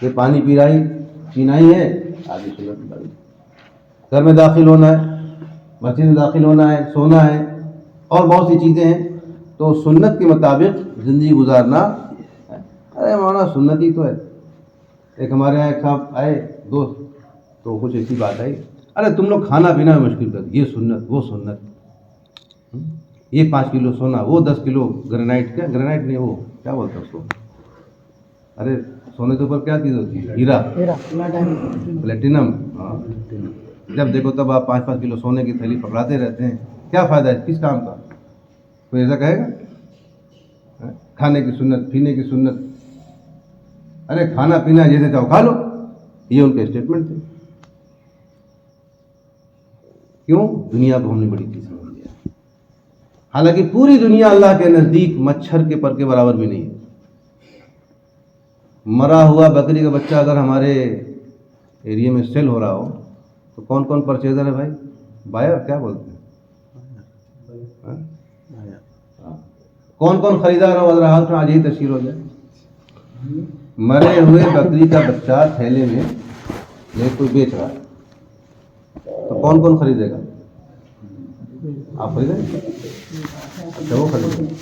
یہ پانی پینا ہی ہے، آگے سنت بتائی. گھر میں داخل ہونا ہے، مسجد میں داخل ہونا ہے، سونا ہے، اور بہت سی چیزیں ہیں. تو سنت کے مطابق زندگی گزارنا. ارے مولانا سنت ہی تو ہے. ایک ہمارے یہاں ایک صاحب آئے دوست، تو کچھ ایسی بات آئی، ارے تم لوگ کھانا پینا میں مشکل کر دی، یہ سنت وہ سنت، یہ 5 کلو سونا، وہ 10 کلو گرینائٹ. کیا گرینائٹ نہیں، وہ کیا بولتے ہیں اس کو؟ ارے سونے کے اوپر کیا چیز ہوتی ہے؟ ہیرا، پلیٹینم. ہاں، جب دیکھو تب آپ 5-5 کلو سونے کی تھیلی پکڑاتے رہتے ہیں. کیا فائدہ ہے، کس کام کا؟ کوئی ایسا کہے گا؟ کھانے کی سنت، پینے کی سنت. ارے کھانا پینا جیسے چاہو کھا لو، یہ ان کے اسٹیٹمنٹ تھے. کیوں؟ دنیا کو ہم نے بڑی چیز سمجھ لیا، حالانکہ پوری دنیا اللہ کے نزدیک مچھر کے پر کے برابر بھی نہیں ہے. مرا ہوا بکری کا بچہ اگر ہمارے ایریے میں سیل ہو رہا ہو تو کون کون پرچیزر ہے بھائی؟ بائر کیا بولتے ہیں؟ کون کون خریدار ہو؟ اگر حال آج ہی تشکیل ہو جائے. مرے ہوئے بکری کا بچہ تھیلے میں لے کوئی بیچ رہا ہے تو کون کون خریدے گا؟ آپ خریدیں گے؟ اچھا وہ خریدیں گے.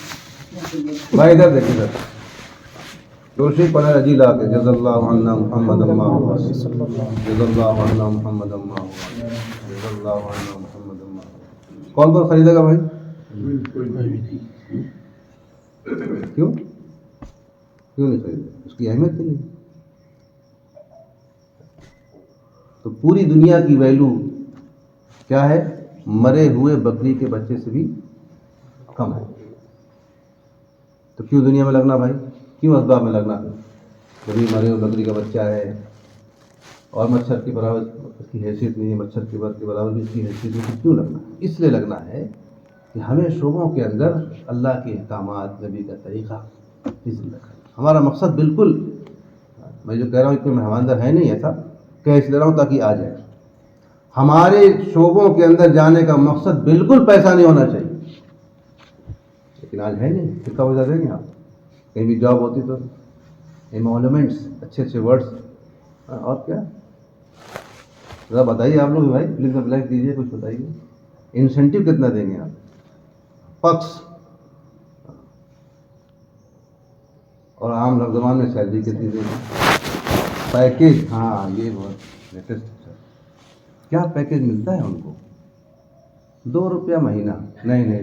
بھائی ادھر دیکھیں، ادھر توشی پڑھا رجی لا کے جز اللہ عنا محمد اللہ، جز اللہ عنا محمد اللہ، جز اللہ عنا محمد اللہ. کون کون خریدے گا بھائی؟ کیوں نہیں خریدے؟ اس کی اہمیت نہیں ہے. تو پوری دنیا کی ویلو کیا ہے؟ مرے ہوئے بکری کے بچے سے بھی کم ہے. تو کیوں دنیا میں لگنا بھائی؟ کیوں اسباب میں لگنا؟ کبھی مرے ہوئے بکری کا بچہ ہے اور مچھر کی برابر اس کی حیثیت نہیں ہے، مچھر کے بر کے برابر بھی اس کی حیثیت نہیں ہے. کیوں لگنا؟ اس لیے لگنا ہے کہ ہمیں شعبوں کے اندر اللہ کے احکامات، نبی کا طریقہ ہمارا مقصد بالکل، میں جو کہہ رہا ہوں کوئی مہماندار ہے نہیں، ایسا کہ اس لے رہا ہوں تاکہ آ جائے. ہمارے شعبوں کے اندر جانے کا مقصد بالکل پیسہ نہیں ہونا چاہیے. لیکن آج ہے نہیں، کتنا پیسہ دیں گے آپ؟ کہیں بھی جاب ہوتی تو ایمولومنٹس، اچھے اچھے ورڈس، اور کیا. ذرا بتائیے آپ لوگ بھائی، پلیز بلیک دیجیے، کچھ بتائیے. انسینٹیو کتنا دیں گے آپ؟ پکس. اور عام لفظ زبان میں سیلری کتنی دیں گے؟ پیکیج. ہاں یہ بہت لیٹسٹ. کیا پیکیج ملتا ہے ان کو؟ 2 روپیہ مہینہ. نہیں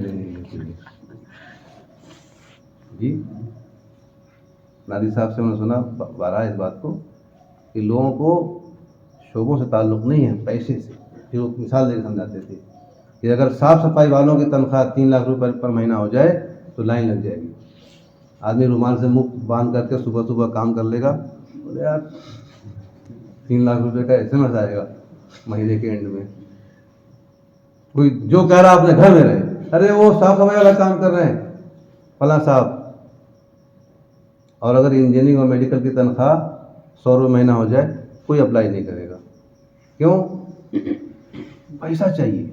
جی. نادی صاحب سے میں نے سنا بارہ اس بات کو کہ لوگوں کو شعبوں سے تعلق نہیں ہے، پیسے سے. پھر وہ مثال دے کے سمجھاتے تھے کہ اگر صاف صفائی والوں کی تنخواہ 3 لاکھ روپے پر مہینہ ہو جائے تو لائن لگ جائے گی. آدمی رومال سے منہ باندھ کر کے صبح صبح کام کر لے گا. بولے یار 3 لاکھ روپے کا ایسے مزہ آئے گا مہینے کے اینڈ میں. کوئی جو کہہ رہا اپنے گھر میں رہے، ارے وہ صاف صفائی والا کام کر رہے ہیں فلاں صاحب. اور اگر انجینئرنگ اور میڈیکل کی تنخواہ 100 روپے مہینہ ہو جائے کوئی اپلائی نہیں کرے گا. کیوں؟ پیسہ چاہیے.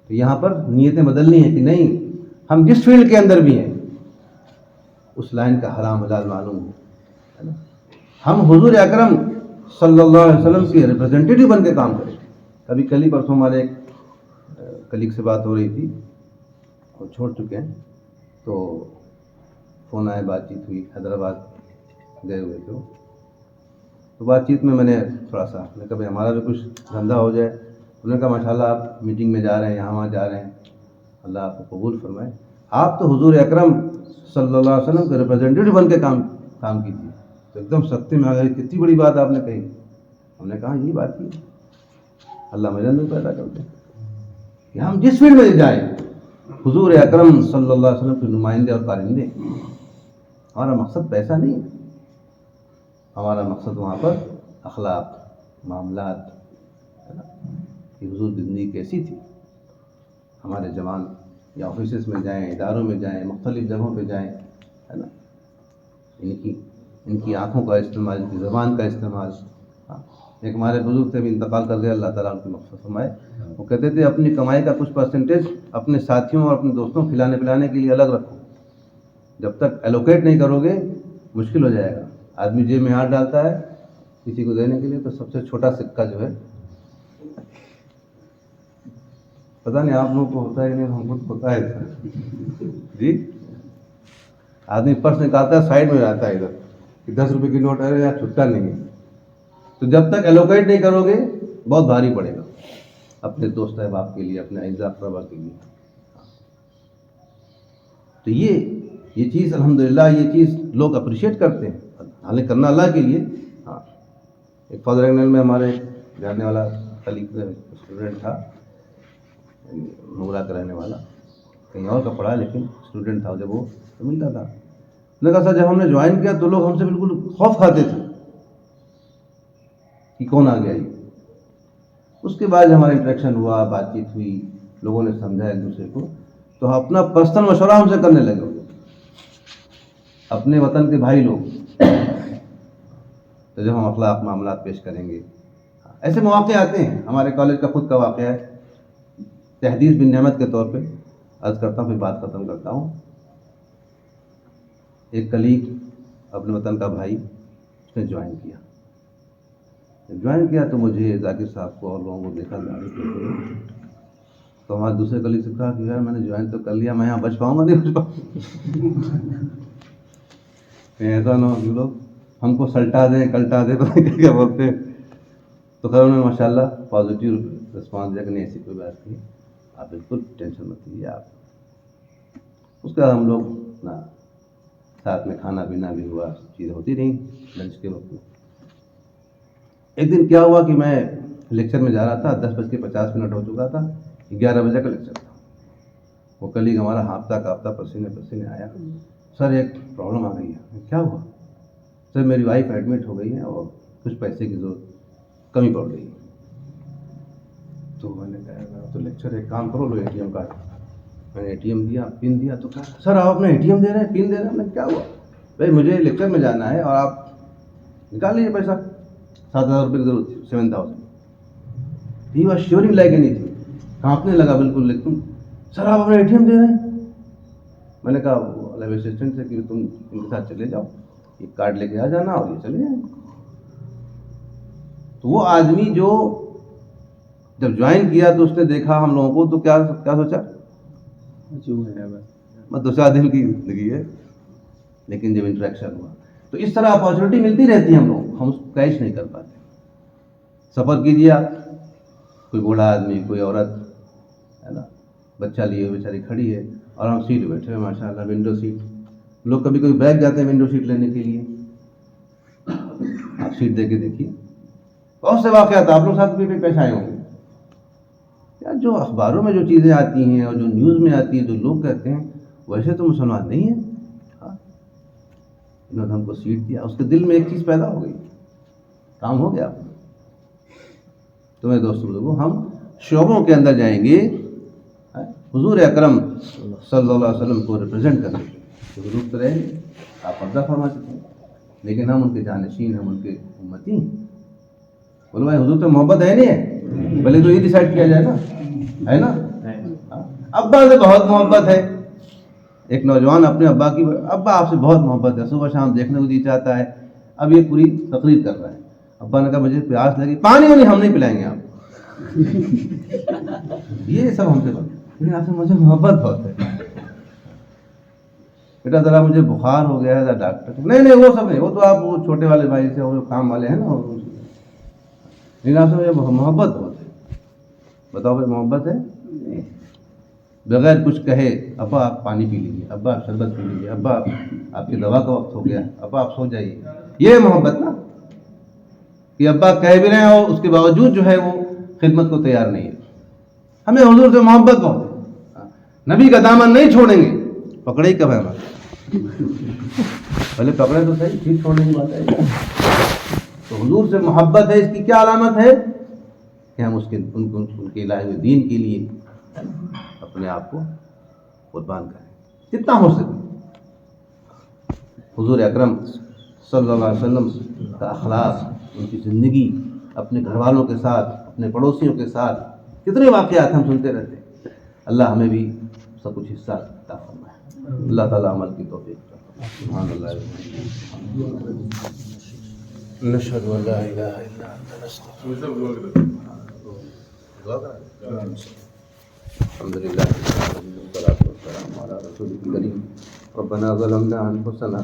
تو یہاں پر نیتیں بدلنی ہے کہ نہیں، ہم جس فیلڈ کے اندر بھی ہیں اس لائن کا حرام حلال معلوم ہے. ہم حضور اکرم صلی اللہ علیہ وسلم کی ریپرزینٹیٹیو بن کے کام کریں. ابھی کل ہی پرسوں ہمارے ایک کلیگ سے بات ہو رہی تھی، وہ چھوڑ چکے ہیں، تو فون آئے، بات چیت ہوئی، حیدرآباد گئے ہوئے تھے. تو بات چیت میں نے تھوڑا سا میں کہا بھائی ہمارا بھی کچھ دھندا ہو جائے. انہوں نے کہا ماشاءاللہ آپ میٹنگ میں جا رہے ہیں، یہاں وہاں جا رہے ہیں، اللہ آپ کو قبول فرمائے. آپ تو حضور اکرم صلی اللہ علیہ وسلم کے ریپرزینٹیٹیو بن کے کام کیجیے. تو ایک دم سختی میں آ گئی، کتنی بڑی بات آپ نے کہی. ہم نے کہا یہی بات کی اللہ میرے اندر پیدا کرتے ہیں کہ ہم جس فیلڈ میں جائیں حضور اکرم صلی اللہ علیہ وسلم کے نمائندے اور کارندے. ہمارا مقصد پیسہ نہیں ہے، ہمارا مقصد وہاں پر اخلاق، معاملات، کہ حضور کی زندگی کیسی تھی. ہمارے جوان یا آفیسز میں جائیں، اداروں میں جائیں، مختلف جگہوں پہ جائیں، ہے نا، ان کی آنکھوں کا استعمال، ان کی زبان کا استعمال. ایک ہمارے بزرگ سے بھی انتقال کر گئے، اللہ تعالیٰ ان کی مغفرت فرمائے. وہ کہتے تھے اپنی کمائی کا کچھ پرسنٹیج اپنے ساتھیوں اور اپنے دوستوں کھلانے پلانے کے لیے الگ رکھو. جب تک ایلوکیٹ نہیں کرو گے مشکل ہو جائے گا. آدمی جیب میں ہاتھ ڈالتا ہے کسی کو دینے کے لیے تو سب سے چھوٹا سکہ جو ہے، پتہ نہیں آپ لوگوں کو ہوتا ہے کہ نہیں، ہم کو تو ہوتا ہے جی، آدمی پرس نکالتا ہے سائڈ میں جاتا ہے ادھر کہ 10 روپے کی نوٹ ہے یا چھٹا نہیں ہے، تو جب تک ایلوکیٹ نہیں کرو گے بہت بھاری پڑے گا اپنے دوست احباب کے لیے، اپنے اعزاء اقربا کے لیے. تو یہ چیز الحمدللہ یہ چیز لوگ اپریشیٹ کرتے ہیں، حالانکہ کرنا اللہ کے لیے. ہاں، ایک فادر اینگل میں ہمارے جاننے والا کلیگ اسٹوڈنٹ تھا، نورا کا رہنے والا، کہیں اور کا پڑھا لیکن اسٹوڈنٹ تھا. جب وہ ملتا تھا نے کہا سر جب ہم نے جوائن کیا تو لوگ ہم سے بالکل خوف کھاتے تھے کہ کون آ گیا یہ. اس کے بعد ہمارا انٹریکشن ہوا، بات چیت ہوئی، لوگوں نے سمجھا ایک دوسرے کو، تو اپنا پرسنل مشورہ ہم سے کرنے لگے. اپنے وطن کے بھائی لوگ، تو جب ہم اخلاق معاملات پیش کریں گے، ایسے مواقع آتے ہیں. ہمارے کالج کا خود کا واقعہ ہے، تحدیث بن نعمت کے طور پہ عرض کرتا ہوں پھر بات ختم کرتا ہوں. ایک کلیگ اپنے وطن کا بھائی، اس نے جوائن کیا تو مجھے ذاکر صاحب کو اور لوگوں کو دیکھا گاڑی پہ، تو ہمارے دوسرے کلیگ سے کہا کہ یار میں نے جوائن تو کر لیا، میں یہاں بچ پاؤں گا نہیں بچ پاؤں کہیں ایسا نہ ہو کہ لوگ ہم کو سلٹا دیں کلٹا دیں، پتہ نہیں کیا بولتے ہیں. تو خیر انہوں نے ماشاء اللہ پازیٹیو رسپانس دیا کہ نہیں ایسی کوئی بات نہیں، آپ بالکل ٹینشن مت لیجیے آپ. اس کے بعد ہم لوگ اپنا ساتھ میں کھانا پینا بھی ہوا، چیزیں ہوتی رہیں لنچ کے وقت میں. ایک دن کیا ہوا کہ میں لیکچر میں جا رہا تھا، 10:50 ہو چکا تھا، 11 بجے کا لیکچر تھا. وہ کلیگ ہمارا ہانپتا کانپتا پسینے آیا، سر ایک پرابلم آ گئی ہے. کیا ہوا؟ سر میری وائف ایڈمٹ ہو گئی ہے اور کچھ پیسے کی ضرورت کمی پڑ گئی ہے. تو میں نے کہا تو لیکچر ایک کام کرو، لو ATM کارڈ. میں نے ATM دیا، پن دیا. تو کہا سر آپ اپنا ATM دے رہے ہیں، پن دے رہے ہیں؟ میں نے کیا ہوا؟ بھائی مجھے لیکچر میں جانا ہے اور آپ نکال لیجیے پیسہ، 7,000 روپے کی ضرورت تھی، 7,000. ہی واز شیورنگ لائک اینی تھنگ، کانپنے لگا بالکل. لیکن سر آپ اپنا ATM دے رہے ہیں؟ میں نے کہا لیب اسسٹنٹ سے کہ تم ان کے ساتھ چلے جاؤ، ایک کارڈ لے کے آ جانا اور یہ چلے جائیں. تو وہ آدمی جو جب جوائن کیا تو اس نے دیکھا ہم لوگوں کو تو کیا سوچا، میں 2-4 دن کی زندگی ہے. لیکن جب انٹریکشن ہوا تو اس طرح اپارچونیٹی ملتی رہتی ہے، ہم لوگ ہم اس کو کیچ نہیں کر پاتے. سفر کیجیے آپ، کوئی بوڑھا آدمی، کوئی عورت ہے نا، بچہ لیے ہوئے بیچاری کھڑی ہے اور ہم سیٹ بیٹھے ہوئے ماشاء اللہ ونڈو سیٹ. لوگ کبھی کبھی بیٹھ جاتے ہیں ونڈو سیٹ لینے کے لیے، آپ سیٹ دے کے دیکھیے. بہت سے واقعات آپ لوگ ساتھ بھی پیش آئے ہوں گے. یار جو اخباروں میں جو چیزیں آتی ہیں اور جو نیوز میں آتی ہیں، جو لوگ کہتے ہیں ویسے تو مسلمان نہیں ہیں. انہوں نے ہم کو سیٹ دیا، اس کے دل میں ایک چیز پیدا ہو گئی، کام ہو گیا. تو میرے دوستوں لوگوں، ہم شعبوں کے اندر جائیں گے حضور اکرم صلی اللہ علیہ وسلم کو ریپرزینٹ کرنے کے ضرورت رہیں گے. آپ پردہ فرما چکے ہیں لیکن ہم ان کے جانشین، ہم ان کے امتی ہیں. بولو بھائی حضور سے محبت ہے نہیں ہے؟ پہلے تو یہ ڈیسائیڈ کیا جائے نا، ہے نا. ابا سے بہت محبت ہے. ایک نوجوان اپنے ابا کی، ابا آپ سے بہت محبت ہے، صبح شام دیکھنے کو جی چاہتا ہے. اب یہ پوری تقریر کر رہا ہے. ابا نے کہا مجھے پیاس لگی، پانی وانی ہم نہیں پلائیں گے آپ. یہ سب ہم سے بات، لیکن آپ سے مجھے محبت بہت ہے. بیٹا ذرا مجھے بخار ہو گیا ہے ڈاکٹر. نہیں وہ سب نہیں، وہ تو آپ وہ چھوٹے والے بھائی سے، وہ کام والے ہیں نا. لیکن آپ سے مجھے محبت بہت ہے. بتاؤ بھائی محبت ہے؟ بغیر کچھ کہے ابا آپ پانی پی لیجیے، ابا آپ شربت پی لیجیے، ابا آپ کی دوا کا وقت ہو گیا، ابا آپ سو جائیے. یہ محبت نا، کہ ابا کہہ بھی رہے ہیں اور اس کے باوجود جو ہے وہ خدمت کو تیار نہیں ہے. ہمیں حضور سے محبت بہت ہے. نبی کا دامن نہیں چھوڑیں گے. پکڑے ہی کب ہے ہمارے، پہلے پکڑے تو صحیح، پھر چھوڑنے کی بات ہے. تو حضور سے محبت ہے، اس کی کیا علامت ہے کہ ہم اس کے ان کے الہی دین کے لیے اپنے آپ کو قربان کریں جتنا ہو سکے. حضور اکرم صلی اللہ علیہ وسلم کا اخلاق، ان کی زندگی، اپنے گھر والوں کے ساتھ، اپنے پڑوسیوں کے ساتھ کتنے واقعات ہم سنتے رہتے ہیں. اللہ ہمیں بھی سب کچھ حصہ عطا فرمائے. اللہ تعالیٰ عمل کی توفیق. سبحان اللہ نشهد ان لا الہ الا انت نستغفرک الحمد للہ والصلاة والسلام علی رسول الکریم ربنا ظلمنا انفسنا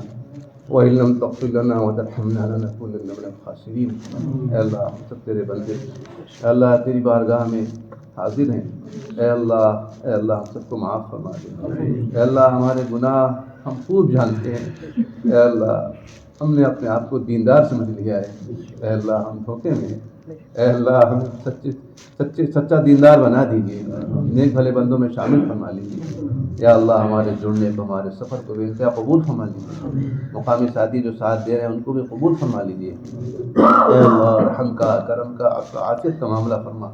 وَإِن لَّمْ تَغْفِرْ لَنَا وَتَرْحَمْنَا لَنَكُونَنَّ مِنَ الْخَاسِرِينَ۔ اے اللہ ہم سب تیرے بندے، اے اللہ تیری بارگاہ میں حاضر ہیں، اے اللہ ہم سب کو معاف فرما دے، اے اللہ ہمارے گناہ ہم خوب جانتے ہیں، اے اللہ ہم نے اپنے آپ کو دیندار سمجھ لیا ہے، اے اللہ ہم دھوکے میں ہیں، اے اللہ ہمیں سچا دیندار بنا دیجیے، نیک بھلے بندوں میں شامل فرما لیجیے، یا اللہ ہمارے جڑنے کو، ہمارے سفر کو بے انتہا قبول فرما لیجیے، مقامی ساتھی جو ساتھ دے رہے ہیں ان کو بھی قبول فرما لیجیے، اے اللہ رحم کا، کرم کا، عافیت کا معاملہ فرما،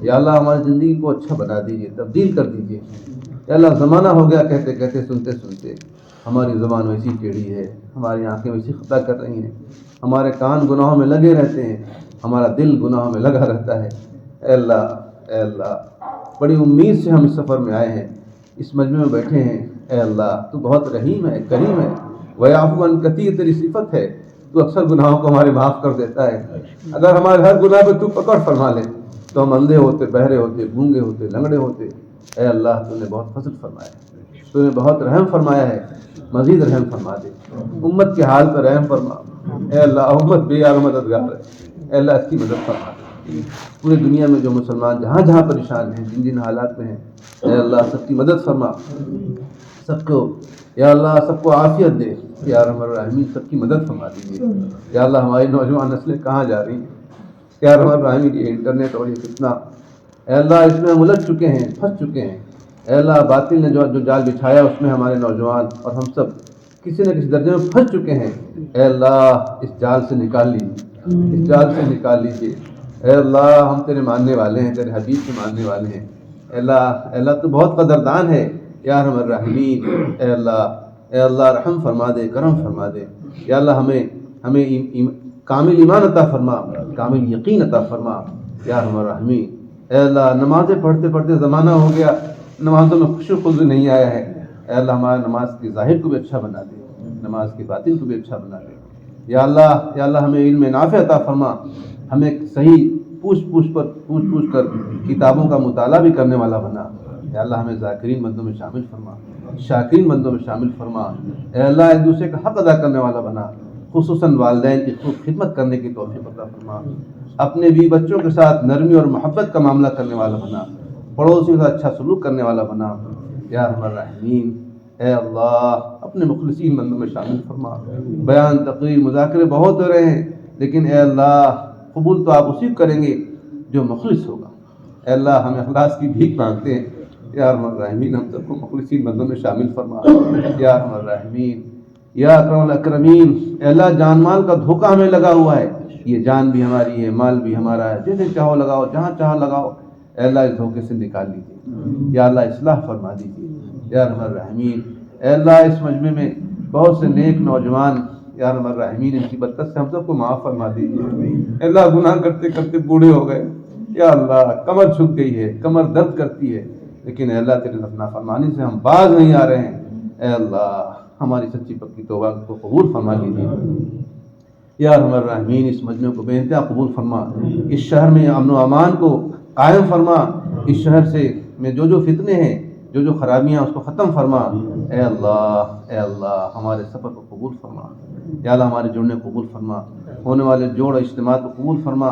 یا اللہ ہماری زندگی کو اچھا بنا دیجیے، تبدیل کر دیجیے، یا اللہ زمانہ ہو گیا کہتے کہتے سنتے سنتے ہماری زبان ویسی ٹیڑھی ہے، ہماری آنکھیں ویسی خطا کر رہی ہیں، ہمارے کان گناہوں میں لگے رہتے ہیں، ہمارا دل گناہوں میں لگا رہتا ہے، اے اللہ بڑی امید سے ہم اس سفر میں آئے ہیں، اس مجمع میں بیٹھے ہیں، اے اللہ تو بہت رحیم ہے، کریم ہے، وَيَعْفُو عَنْ كَثِيرٍ تیری صفت ہے، تو اکثر گناہوں کو ہمارے معاف کر دیتا ہے، اگر ہمارے ہر گناہ پہ تو پکڑ فرما لے تو ہم اندھے ہوتے، بہرے ہوتے، گونگے ہوتے، لنگڑے ہوتے، اے اللہ تو نے بہت فضل فرمایا ہے، تو نے بہت رحم فرمایا ہے، مزید رحم فرما دے، امت کے حال پر رحم فرما، اے اللہ امت بے یار مددگار ہے، اے اللہ اس کی مدد فرما دے، پوری دنیا میں جو مسلمان جہاں جہاں پریشان ہیں، جن جن حالات میں ہیں، اے اللہ سب کی مدد فرما، سب کو یا اللہ سب کو عافیت دے، یا ارحم الراحمین سب کی مدد فرما دیجیے، یا اللہ ہماری نوجوان نسلیں کہاں جا رہی ہیں، یا ارحم الراحمین یہ انٹرنیٹ اور یہ فتنہ، اے اللہ اس میں ہم الجھ چکے ہیں، پھنس چکے ہیں، اے اللہ باطل نے جو جال بچھایا اس میں ہمارے نوجوان اور ہم سب کسی نہ کسی درجے میں پھنس چکے ہیں، اے اللہ اس جال سے نکال لیجیے، اس جال سے نکال لیجیے، اے اللہ ہم تیرے ماننے والے ہیں، تیرے حبیب کے ماننے والے ہیں، اے اللہ تو بہت قدردان ہے، یا ارحم الراحمین، اے اللہ رحم فرما دے، کرم فرما دے، یا اللہ ہمیں کامل ایمان عطا فرما، کامل یقین عطا فرما، یا ارحم الراحمین، اے اللہ نمازیں پڑھتے پڑھتے زمانہ ہو گیا، نمازوں میں خوشو خضو نہیں آیا ہے، اے اللہ ہمارے نماز کی ظاہر کو بھی اچھا بنا دے، نماز کی باطن کو بھی اچھا بنا دے، یا اللہ ہمیں علم نافع عطا فرما، ہمیں صحیح پوچھ کر کتابوں کا مطالعہ بھی کرنے والا بنا، اے اللہ ہمیں ذاکرین بندوں میں شامل فرما، شاکرین بندوں میں شامل فرما، اے اللہ ایک دوسرے کا حق ادا کرنے والا بنا، خصوصاً والدین کی خوب خدمت کرنے کی توفیق عطا فرما، اپنے بھی بچوں کے ساتھ نرمی اور محبت کا معاملہ کرنے والا بنا، پڑوسیوں سے اچھا سلوک کرنے والا بنا، یا ارحم الراحمین، اے اللہ اپنے مخلصین بندوں میں شامل فرما، بیان تقریر مذاکرے بہت ہو رہے ہیں لیکن اے اللہ قبول تو آپ اسی کریں گے جو مخلص ہوگا، اے اللہ ہم اخلاص کی بھیک مانگتے ہیں، یا ارحم الراحمین ہم سب کو مخلصین بندوں میں شامل فرما، یا ارحم الراحمین، یا اکرم الاکرمین، اے اللہ جان مال کا دھوکہ ہمیں لگا ہوا ہے، یہ جان بھی ہماری ہے، مال بھی ہمارا ہے، جیسے چاہو لگاؤ، جہاں چاہو لگاؤ، اے اللہ اس دھوکے سے نکال لیجیے، یا اللہ اصلاح فرما دیجیے، یا ارحم الراحمین، اے اللہ اس مجمع میں بہت سے نیک نوجوان، یا ارحم الراحمین ان کی برکت سے ہم سب کو معاف فرما دیجیے، اے اللہ گناہ کرتے کرتے بوڑھے ہو گئے، یا اللہ کمر جھک گئی ہے، کمر درد کرتی ہے، لیکن اے اللہ تیری نافرمانی سے ہم باز نہیں آ رہے ہیں، اے اللہ ہماری سچی پکی توبہ کو قبول فرما لیجیے، یا ارحم الراحمین اس مجمع کو بے انتہا قبول فرما، اس شہر میں امن و امان کو قائم فرما، اس شہر سے میں جو فتنے ہیں، جو خرابیاں اس کو ختم فرما، اے اللہ ہمارے سفر کو قبول فرما، یا اللہ ہمارے جڑنے کو قبول فرما، ہونے والے جوڑ اجتماع کو قبول فرما،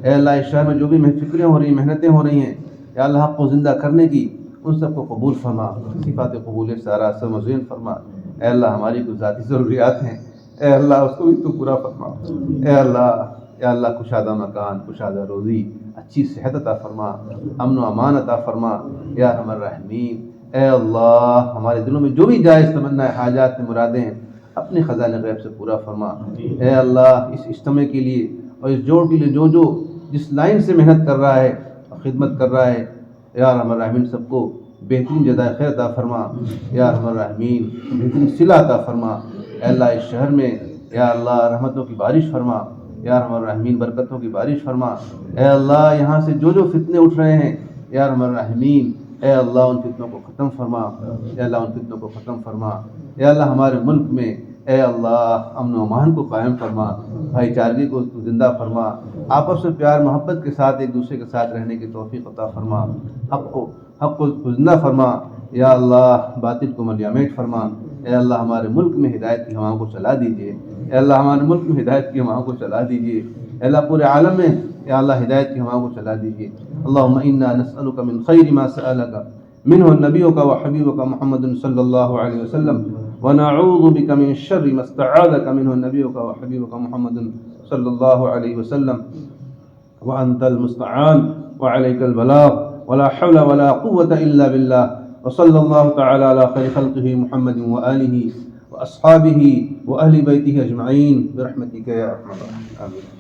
اے اللہ اس شہر میں جو بھی فکریں ہو رہی ہیں، محنتیں ہو رہی ہیں، یا اللہ حق کو زندہ کرنے کی ان سب کو قبول فرما، صفات قبول سارا سب مزین فرما، اے اللہ ہماری کچھ ذاتی ضروریات ہیں، اے اللہ اس کو بھی تو پورا فرما، اے اللہ یا اللہ کشادہ مکان، کشادہ روزی، اچھی صحت عطا فرما، امن و امان عطا فرما، یا ارحم الراحمین، اے اللہ ہمارے دلوں میں جو بھی جائز تمنا حاجات مرادیں ہیں اپنے خزانہ غیب سے پورا فرما، اے اللہ اس اجتماع کے لیے اور اس جوڑ کے لیے جو جس لائن سے محنت کر رہا ہے اور خدمت کر رہا ہے، یا ارحم الراحمین سب کو بہترین جزائے خیر عطا فرما، یا ارحم الراحمین بہترین صلہ عطا فرما، اے اللہ اس شہر میں یا اللہ رحمتوں کی بارش فرما، یا ارحم الراحمین برکتوں کی بارش فرما، اے اللہ یہاں سے جو فتنے اٹھ رہے ہیں یا ارحم الراحمین اے اللہ ان فتنوں کو ختم فرما، اے اللہ ان فتنوں کو ختم فرما، اے اللہ ہمارے ملک میں اے اللہ امن و امان کو قائم فرما، بھائی چارگی کو زندہ فرما، آپس میں پیار محبت کے ساتھ ایک دوسرے کے ساتھ رہنے کی توفیق عطا فرما، حق کو زندہ فرما، یا اللہ باطل کو ملیامٹ فرما، اے اللہ ہمارے ملک میں ہدایت کی ہواؤں کو چلا دیجیے، اے اللہ ہمارے ملک میں ہدایت کی ہواؤں کو چلا دیجیے، اے اللہ پورے عالم میں یا اللہ ہدایت کی ہواؤں کو چلا دیجیے۔ اللہم انا نسألک من خیر ما سألک منہ نبیک و حبیبک محمد صلی اللہ علیہ وسلم ونعوذ بک من شر ما استعاذک منہ نبیک و حبیبک محمد صلی اللہ علیہ وسلم وانت المستعان وعلیک البلاغ ولا حول ولا قوة الا باللہ وصلی اللہ تعالی علی خیر خلقہ محمد وآلہ وأصحابہ وأہل بیتہ اجمعین برحمتک یا ارحم الراحمین آمین۔